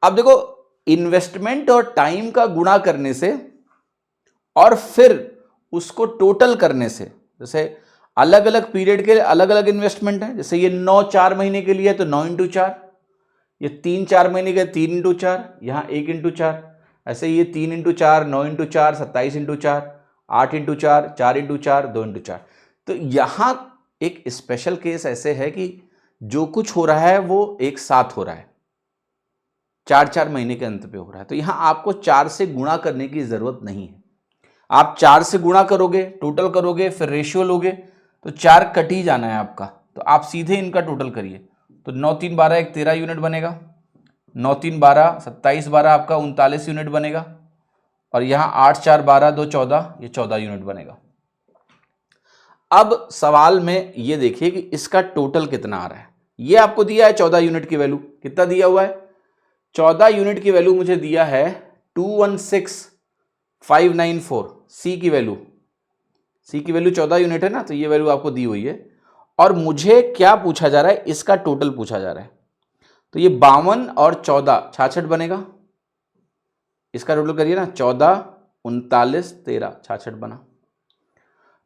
अब देखो इन्वेस्टमेंट और टाइम का गुणा करने से और फिर उसको टोटल करने से, जैसे अलग अलग पीरियड के लिए अलग अलग इन्वेस्टमेंट है, जैसे ये 9 4 महीने के लिए तो 9 × 4, ये 3 4 महीने के 3 × 4, यहां 1 × 4, ऐसे ये 3 × 4, 9 × 4, 27 × 4, 8 × 4, 4 × 4, 2 × 4। तो यहां एक स्पेशल केस ऐसे है कि जो कुछ हो रहा है वो एक साथ हो रहा है, 4-4 महीने के अंत पे हो रहा है, तो यहां आपको 4 से गुणा करने की जरूरत नहीं है। आप 4 से गुणा करोगे, टोटल करोगे, फिर रेशियो लोगे तो 4 कट ही जाना है आपका, तो आप सीधे इनका टोटल करिए, तो 9 3 12 एक 13 यूनिट बनेगा, 9 3 12 27 12 आपका 39 यूनिट बनेगा, और यहां 8 4 12 2 14, ये 14 यूनिट बनेगा। अब सवाल में ये देखिए कि इसका टोटल कितना आ रहा है। ये आपको दिया है 14 यूनिट की वैल्यू, कितना दिया हुआ है, 14 यूनिट की वैल्यू मुझे दिया है 216594, सी की वैल्यू, सी की वैल्यू 14 यूनिट है ना, तो ये वैल्यू आपको दी हुई है, और मुझे क्या पूछा जा रहा है, इसका टोटल पूछा जा रहा है, तो ये 52 और 14 66 बनेगा, इसका टोटल करिए ना, 14 39 13 66 बना।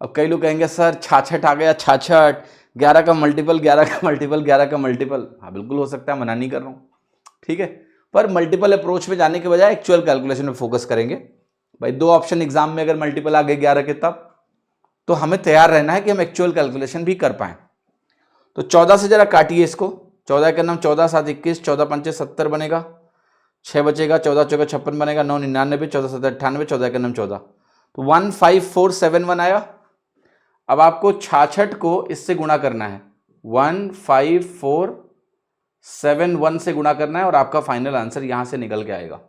अब कई लोग कहेंगे सर 66 आ गया, 66 11 का मल्टीपल 11 का मल्टीपल 11 का मल्टीपल, हाँ बिल्कुल हो सकता है, मना नहीं कर रहा हूँ, ठीक है, पर मल्टीपल अप्रोच में जाने के बजाय एक्चुअल कैलकुलेशन में फोकस करेंगे। भाई 2 ऑप्शन एग्जाम में अगर मल्टीपल आ गए 11 के तब, तो हमें तैयार रहना है कि हम एक्चुअल कैलकुलेशन भी कर पाए। तो 14 से जरा काटिए इसको, 14 के नाम 14 7 21, 14 5 70 बनेगा, 6 बचेगा, 14 चौका 56 बनेगा, 9 99, 14 7 98, 14 के नाम 14, तो 15471 आया। अब आपको 66 को इससे गुणा करना है, 15471 से गुणा करना है, और आपका फाइनल आंसर यहां से निकल के आएगा।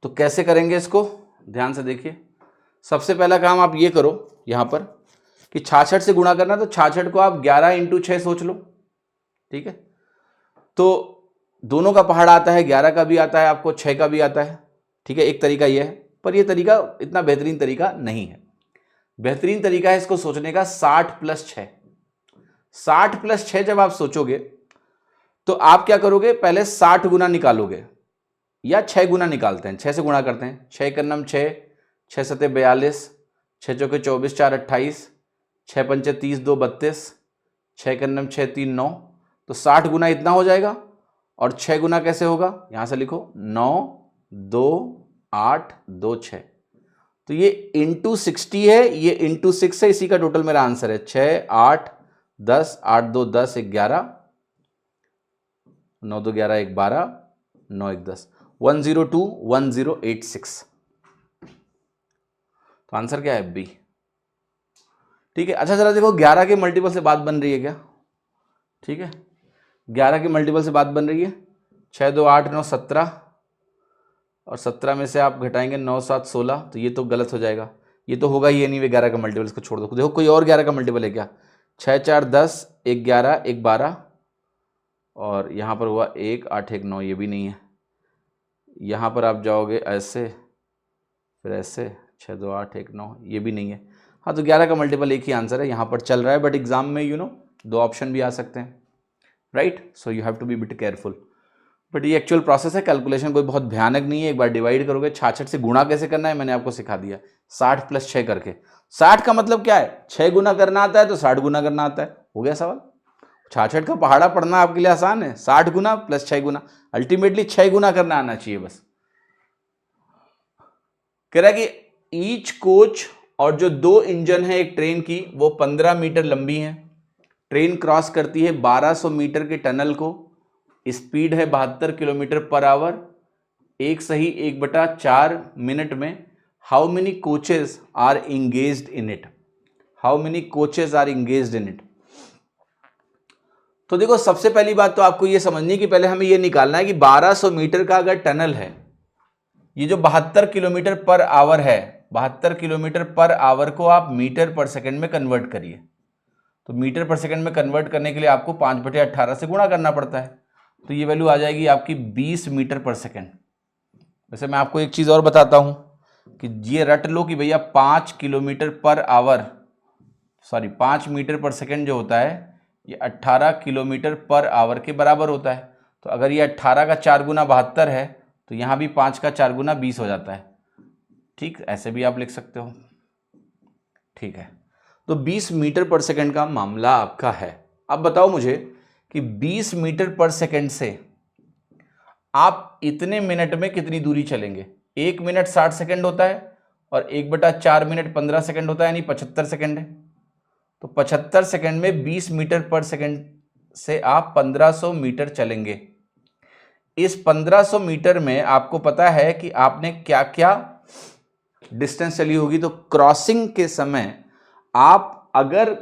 तो कैसे करेंगे इसको, ध्यान से देखिए। सबसे पहला काम आप ये करो यहां पर कि 66 से गुणा करना, तो 66 को आप 11 × 6 सोच लो, ठीक है, तो दोनों का पहाड़ आता है, 11 का भी आता है आपको, 6 का भी आता है, ठीक है, एक तरीका यह है, पर यह तरीका इतना बेहतरीन तरीका नहीं है। बेहतरीन तरीका है इसको सोचने का 60 + 6। 60 + 6 जब आप सोचोगे तो आप क्या करोगे, पहले 60 गुना निकालोगे, या 6 गुना निकालते हैं, 6 से गुणा करते हैं, 6 के नाम 6, 6 7 42, 6 चौके 24 4 28, 6 पंचे 30 2 32, 6 के नाम 6 3 9, तो 60 गुना इतना हो जाएगा। और 6 गुना कैसे होगा, यहां से लिखो 9 2 8 2 6, तो ये इंटू 60 है, ये इंटू 6 है, इसी का टोटल मेरा आंसर है 6 8 10 8 2 10 1 11, 9 2 11 1 12, 9 1 10, 102 1086। तो आंसर क्या है, बी, ठीक है। अच्छा जरा देखो 11 के मल्टीपल से बात बन रही है क्या, ठीक है, 11 के मल्टीपल से बात बन रही है, 6 2 8 9 17, और 17 में से आप घटाएंगे 9 7 16, तो ये तो गलत हो जाएगा, ये तो होगा ही नहीं, वे 11 का मल्टीपल, इसको छोड़ दो। देखो कोई और 11 का मल्टीपल है क्या, 6 4 10 1 11 1 12, और यहाँ पर हुआ 1 8 1 9, ये भी नहीं है। यहाँ पर आप जाओगे ऐसे, फिर ऐसे 6 2 8 1 9, ये भी नहीं है। हाँ तो 11 का मल्टीपल एक ही आंसर है, यहाँ पर चल रहा है, बट एग्जाम में यू नो 2 ऑप्शन भी आ सकते हैं, right, so you have to be bit careful. But ये एक्चुअल प्रोसेस है, कैलकुलेशन कोई बहुत भयानक नहीं है। एक बार डिवाइड करोगे, 66 से गुणा कैसे करना है मैंने आपको सिखा दिया, 60 + 6 करके। 60 का मतलब क्या है, 6 गुना करना आता है तो 60 गुना करना आता है, हो गया सवाल। 66 का पहाड़ा पढ़ना आपके लिए आसान है, 60 गुना + 6 गुना, अल्टीमेटली 6 गुना करना आना चाहिए बस। कह रहा है कि ईच कोच और जो 2 इंजन है एक ट्रेन की, वो 15 मीटर लंबी है, ट्रेन क्रॉस करती है 1200 मीटर के टनल को, स्पीड है 72 किलोमीटर/आवर, एक सही 1/4 मिनट में, how many coaches are engaged in it. How many coaches are engaged in it. तो देखो सबसे पहली बात तो आपको ये समझनी है कि पहले हमें ये निकालना है कि 1200 मीटर का अगर टनल है, ये जो 72 किलोमीटर पर आवर है, 72 किलोमीटर पर आवर को आप मीटर पर सेकंड में कन्वर्ट करिए। तो मीटर पर सेकंड में कन्वर्ट करने के लिए आपको 5/18 से गुणा करना पड़ता है, तो ये वैल्यू आ जाएगी आपकी 20 मीटर पर सेकंड। वैसे मैं आपको एक चीज़ और बताता हूँ कि ये रट लो कि भैया 5 kilometre per hour, sorry 5 metre per second जो होता है ये 18 किलोमीटर पर आवर के बराबर होता है। तो अगर ये 18 का 4 गुना 72 है तो यहाँ भी 5 का 4 गुना 20 हो जाता है। ठीक, ऐसे भी आप लिख सकते हो। ठीक है, तो 20 मीटर पर सेकंड का मामला आपका है। अब बताओ मुझे कि 20 मीटर पर सेकंड से आप इतने मिनट में कितनी दूरी चलेंगे। 1 मिनट 60 सेकंड होता है और 1/4 मिनट 15 सेकंड होता है, यानी 75 सेकंड है। तो 75 सेकंड में 20 मीटर पर सेकंड से आप 1500 मीटर चलेंगे। इस 1500 मीटर में आपको पता है कि आपने क्या क्या डिस्टेंस चली होगी। तो क्रॉसिंग के समय आप अगर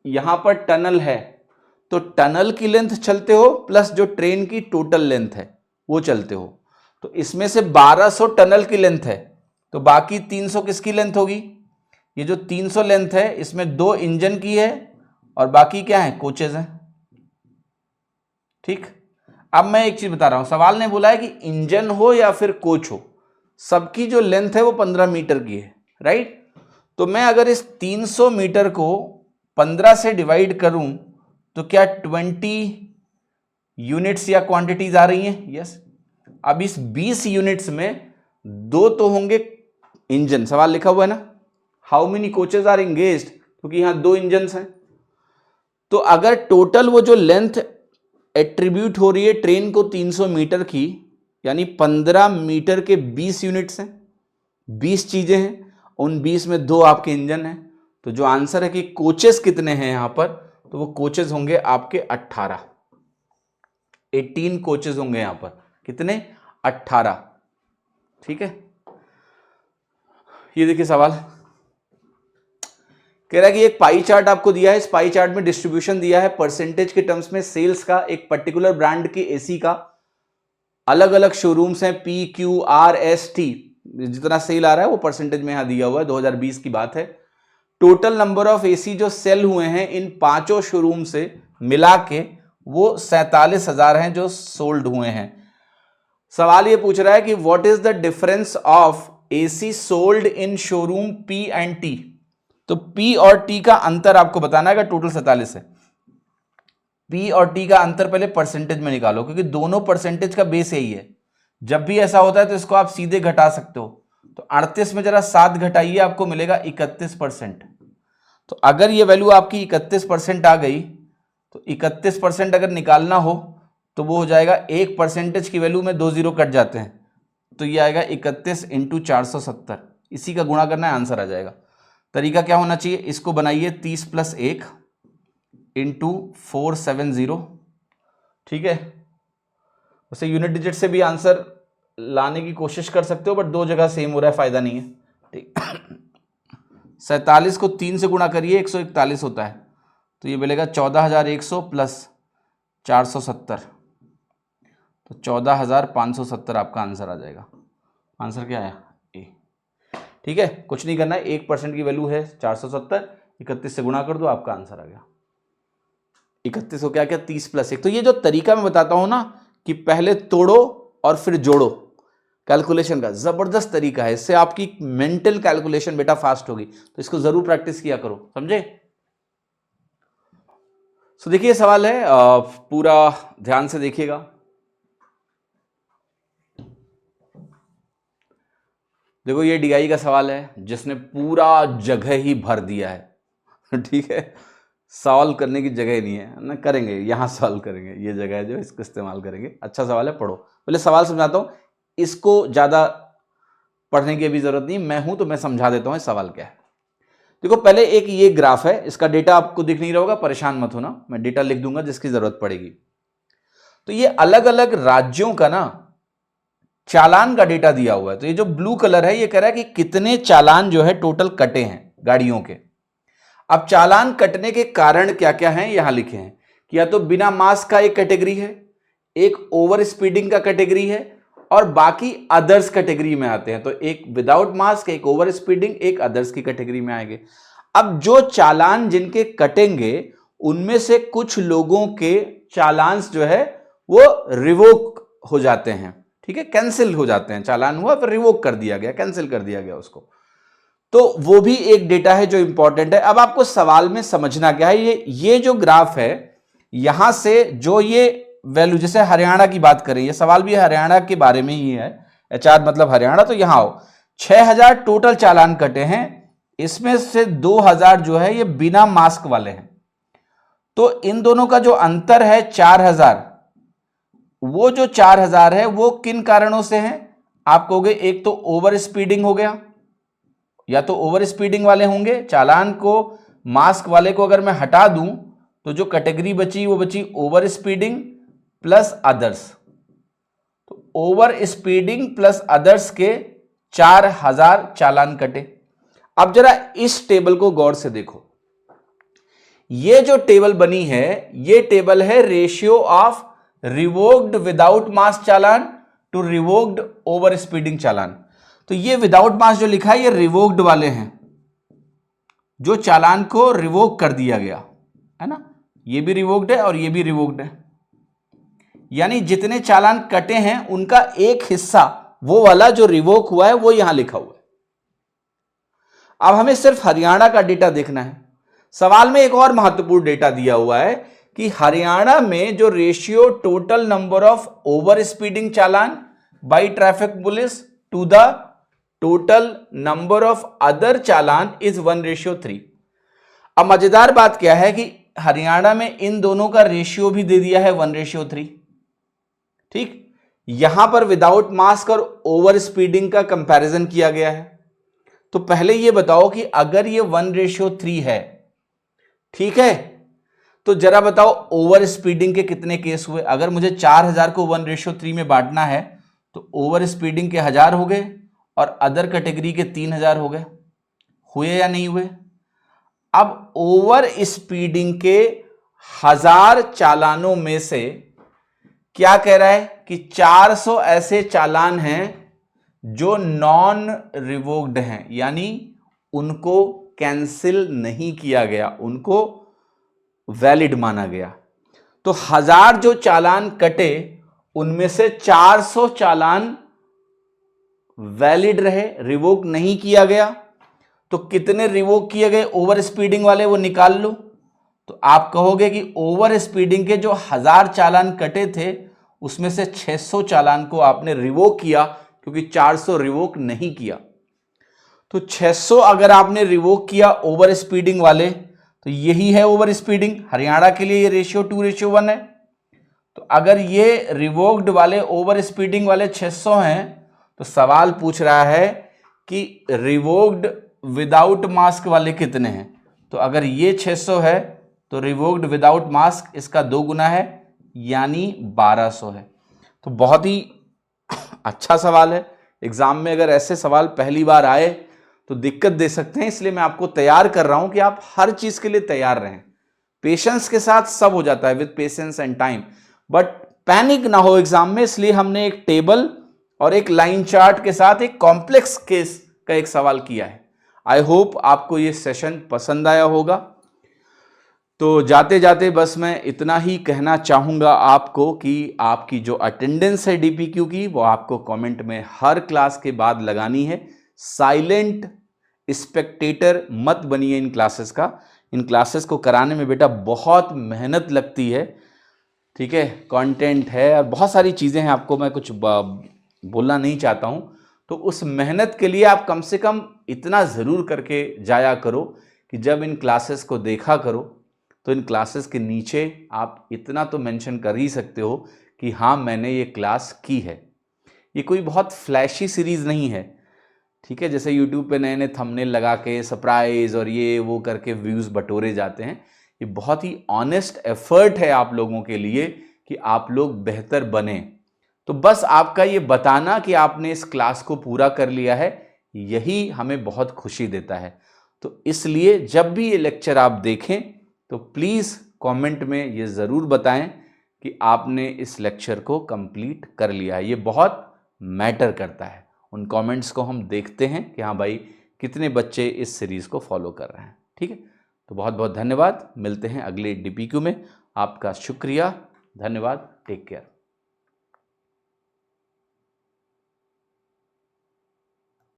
यहां पर टनल है तो टनल की लेंथ चलते हो प्लस जो ट्रेन की टोटल लेंथ है वो चलते हो। तो इसमें से 1200 टनल की लेंथ है, तो बाकी 300 किसकी लेंथ होगी। ये जो 300 लेंथ है इसमें 2 इंजन की है और बाकी क्या है, कोचेज हैं। ठीक, अब मैं एक चीज बता रहा हूं, सवाल ने बोला है कि इंजन हो या फिर कोच हो, सबकी जो लेंथ है वो 15 मीटर की है, राइट। तो मैं अगर इस 300 मीटर को 15 से डिवाइड करूं तो क्या 20 यूनिट्स या क्वांटिटीज आ रही हैं। यस। अब इस 20 यूनिट्स में 2 तो होंगे इंजन, सवाल लिखा हुआ है ना, how many coaches are engaged, क्योंकि यहां 2 इंजन हैं। तो अगर टोटल वो जो लेंथ एट्रीब्यूट हो रही है ट्रेन को 300 मीटर की, यानी 15 मीटर के 20 यूनिट्स हैं, 20 चीजें हैं, उन 20 में 2 आपके इंजन हैं। तो जो आंसर है कि कोचेस कितने हैं यहां पर, तो वो कोचेस होंगे आपके 18 कोचेस होंगे यहां पर। कितने, 18। ठीक है, ये देखिए सवाल कह रहा है कि एक पाई चार्ट आपको दिया है, इस पाई चार्ट में डिस्ट्रीब्यूशन दिया है परसेंटेज के टर्म्स में सेल्स का एक पर्टिकुलर ब्रांड के एसी का। अलग अलग शोरूम्स हैं, P Q R S T, जितना सेल आ रहा है वो परसेंटेज में यहां दिया हुआ है, 2020 की बात है। टोटल नंबर ऑफ एसी जो सेल हुए हैं इन 5 शोरूम से मिला के वो 47,000 हैं जो सोल्ड हुए हैं। सवाल ये पूछ रहा है कि what is the difference of AC sold in showroom P and T. तो पी और टी का अंतर आपको बताना है, टोटल 47 है। पी और टी का अंतर पहले परसेंटेज में निकालो, क्योंकि दोनों परसेंटेज का बेस यही है। जब भी ऐसा होता है तो इसको आप सीधे घटा सकते हो। तो 38 में जरा 7 घटाइए, आपको मिलेगा 31%। तो अगर ये वैल्यू आपकी 31% आ गई तो 31% अगर निकालना हो तो वो हो जाएगा 1% की वैल्यू में 2 जीरो कट जाते हैं, तो ये आएगा 31 × 470। इसी का गुणा करना है, आंसर आ जाएगा। तरीका क्या होना चाहिए, इसको बनाइए 30 + 1 × 470। ठीक है, वैसे यूनिट डिजिट से भी आंसर लाने की कोशिश कर सकते हो, बट 2 जगह सेम हो रहा है, फायदा नहीं है। ठीक 47 को 3 से गुणा करिए, 141 होता है, तो ये मिलेगा 14,100 + 470, तो 14,570 आपका आंसर आ जाएगा। आंसर क्या आया, ए। ठीक है, कुछ नहीं करना है, 1% की वैल्यू है 470, 31 से गुणा कर दो, आपका आंसर आ गया। 31 हो क्या, 30 + 1। तो ये जो तरीका मैं बताता हूं ना कि पहले तोड़ो और फिर जोड़ो, कैलकुलेशन का जबरदस्त तरीका है। इससे आपकी मेंटल कैलकुलेशन बेटा फास्ट होगी, तो इसको जरूर प्रैक्टिस किया करो, समझे। सो देखिए सवाल है, पूरा ध्यान से देखिएगा। देखो ये डीआई का सवाल है जिसने पूरा जगह ही भर दिया है। ठीक है, सॉल्व करने की जगह नहीं है ना, करेंगे यहां सॉल्व करेंगे, ये जगह है जो इसको इस्तेमाल करेंगे। अच्छा सवाल है, पढ़ो। पहले सवाल समझाता हूं, इसको ज्यादा पढ़ने की भी जरूरत नहीं, मैं हूं तो मैं समझा देता हूं सवाल क्या है। देखो पहले एक ये ग्राफ है, इसका डेटा आपको दिख नहीं रहा होगा, परेशान मत होना, मैं डेटा लिख दूंगा जिसकी जरूरत पड़ेगी। तो ये अलग अलग राज्यों का ना चालान का डेटा दिया हुआ है। तो ये जो ब्लू कलर है ये कह रहा है कि कितने चालान जो है टोटल कटे हैं गाड़ियों के। अब चालान कटने के कारण क्या क्या हैं यहां लिखे हैं कि या तो बिना मास्क का एक कैटेगरी है, एक ओवर स्पीडिंग का कैटेगरी है और बाकी अदर्स कैटेगरी में आते हैं। तो एक विदाउट मास्क, एक ओवर स्पीडिंग, एक अदर्स की कैटेगरी में आएंगे। अब जो चालान जिनके कटेंगे उनमें से कुछ लोगों के चालान्स जो है वो रिवोक हो जाते हैं, ठीक है, कैंसिल हो जाते हैं। चालान हुआ फिर रिवोक कर दिया गया, कैंसिल कर दिया गया उसको। तो वो भी एक डेटा है जो इंपॉर्टेंट है। अब आपको सवाल में समझना क्या है, ये जो ग्राफ है यहां से जो ये वैल्यू, जैसे हरियाणा की बात करें, ये सवाल भी हरियाणा के बारे में ही है, HR मतलब हरियाणा। तो यहां आओ, 6000 टोटल चालान कटे हैं, इसमें से 2000 जो है ये बिना मास्क वाले हैं। तो इन दोनों का जो अंतर है 4000, वो जो 4000 है वो किन कारणों से है? आप कहोगे एक तो ओवर स्पीडिंग हो गया, या तो ओवर स्पीडिंग वाले होंगे। चालान को, मास्क वाले को अगर मैं हटा दूं तो जो कैटेगरी बची वो बची ओवर स्पीडिंग प्लस अदर्स। तो ओवर स्पीडिंग प्लस अदर्स के 4000 चालान कटे। अब जरा इस टेबल को गौर से देखो, ये जो टेबल बनी है ये टेबल है ratio of revoked without mask चालान टू रिवोक्ड ओवर स्पीडिंग चालान। तो ये विदाउट मास्क जो लिखा है ये रिवोक्ड वाले हैं, जो चालान को रिवोक कर दिया गया है ना, ये भी रिवोक्ड है और ये भी रिवोक्ड है। यानी जितने चालान कटे हैं उनका एक हिस्सा, वो वाला जो रिवोक हुआ है, वो यहां लिखा हुआ है। अब हमें सिर्फ हरियाणा का डेटा देखना है। सवाल में एक और महत्वपूर्ण डेटा दिया हुआ है कि हरियाणा में जो ratio total number of over speeding challan by traffic police to the total number of other challan is 1:3। अब मजेदार बात क्या है कि हरियाणा में इन दोनों का रेशियो भी दे दिया है 1:3। ठीक, यहां पर विदाउट मास्क और ओवर स्पीडिंग का कंपैरिजन किया गया है। तो पहले यह बताओ कि अगर ये 1:3 है, ठीक है, तो जरा बताओ ओवर स्पीडिंग के कितने केस हुए। अगर मुझे 4000 को 1:3 में बांटना है तो ओवर स्पीडिंग के 1000 हो गए और अदर कैटेगरी के 3000 हो गए। हुए या नहीं हुए? अब ओवर स्पीडिंग के 1000 चालानों में से क्या कह रहा है कि 400 ऐसे चालान हैं जो नॉन रिवोक्ड हैं, यानी उनको कैंसिल नहीं किया गया, उनको वैलिड माना गया। तो 1000 जो चालान कटे उनमें से 400 चालान वैलिड रहे, रिवोक नहीं किया गया। तो कितने रिवोक किए गए ओवर स्पीडिंग वाले, वो निकाल लो। तो आप कहोगे कि ओवर स्पीडिंग के जो 1000 चालान कटे थे उसमें से 600 चालान को आपने रिवोक किया, क्योंकि 400 रिवोक नहीं किया। तो 600 अगर आपने रिवोक किया ओवर स्पीडिंग वाले, तो यही है ओवर स्पीडिंग। हरियाणा के लिए ये रेशियो 2:1 है। तो अगर ये रिवोक्ड वाले ओवर स्पीडिंग वाले 600 हैं, तो सवाल पूछ रहा है कि रिवोक्ड विदाउट मास्क वाले कितने हैं। तो अगर ये 600 है तो रिवोक्ड विदाउट मास्क इसका 2 गुना है, यानी 1200 है। तो बहुत ही अच्छा सवाल है। एग्जाम में अगर ऐसे सवाल पहली बार आए तो दिक्कत दे सकते हैं, इसलिए मैं आपको तैयार कर रहा हूं कि आप हर चीज के लिए तैयार रहें। पेशेंस के साथ सब हो जाता है, with patience and time, but panic ना हो एग्जाम में। इसलिए हमने एक टेबल और एक लाइन चार्ट के साथ एक कॉम्प्लेक्स केस का एक सवाल किया है। आई होप आपको ये सेशन पसंद आया होगा। तो जाते जाते बस मैं इतना ही कहना चाहूंगा आपको कि आपकी जो अटेंडेंस है डीपीक्यू की, वो आपको कमेंट में हर क्लास के बाद लगानी है। साइलेंट स्पेक्टेटर मत बनिए इन क्लासेस का। इन क्लासेस को कराने में बेटा बहुत मेहनत लगती है, ठीक है, कंटेंट है और बहुत सारी चीज़ें हैं, आपको मैं कुछ बोलना नहीं चाहता हूं। तो उस मेहनत के लिए आप कम से कम इतना ज़रूर करके जाया करो कि जब इन क्लासेस को देखा करो तो इन क्लासेस के नीचे आप इतना तो मेंशन कर ही सकते हो कि हाँ मैंने ये क्लास की है। ये कोई बहुत फ्लैशी सीरीज़ नहीं है, ठीक है, जैसे यूट्यूब पे नए नए थंबनेल लगा के सरप्राइज और ये वो करके व्यूज़ बटोरे जाते हैं। ये बहुत ही ऑनेस्ट एफर्ट है आप लोगों के लिए कि आप लोग बेहतर बने। तो बस आपका ये बताना कि आपने इस क्लास को पूरा कर लिया है, यही हमें बहुत खुशी देता है। तो इसलिए जब भी ये लेक्चर आप देखें तो प्लीज़ कमेंट में ये ज़रूर बताएं कि आपने इस लेक्चर को कंप्लीट कर लिया है। ये बहुत मैटर करता है। उन कमेंट्स को हम देखते हैं कि हाँ भाई कितने बच्चे इस सीरीज़ को फॉलो कर रहे हैं। ठीक है, तो बहुत बहुत धन्यवाद। मिलते हैं अगले DPQ में। आपका शुक्रिया, धन्यवाद, टेक केयर।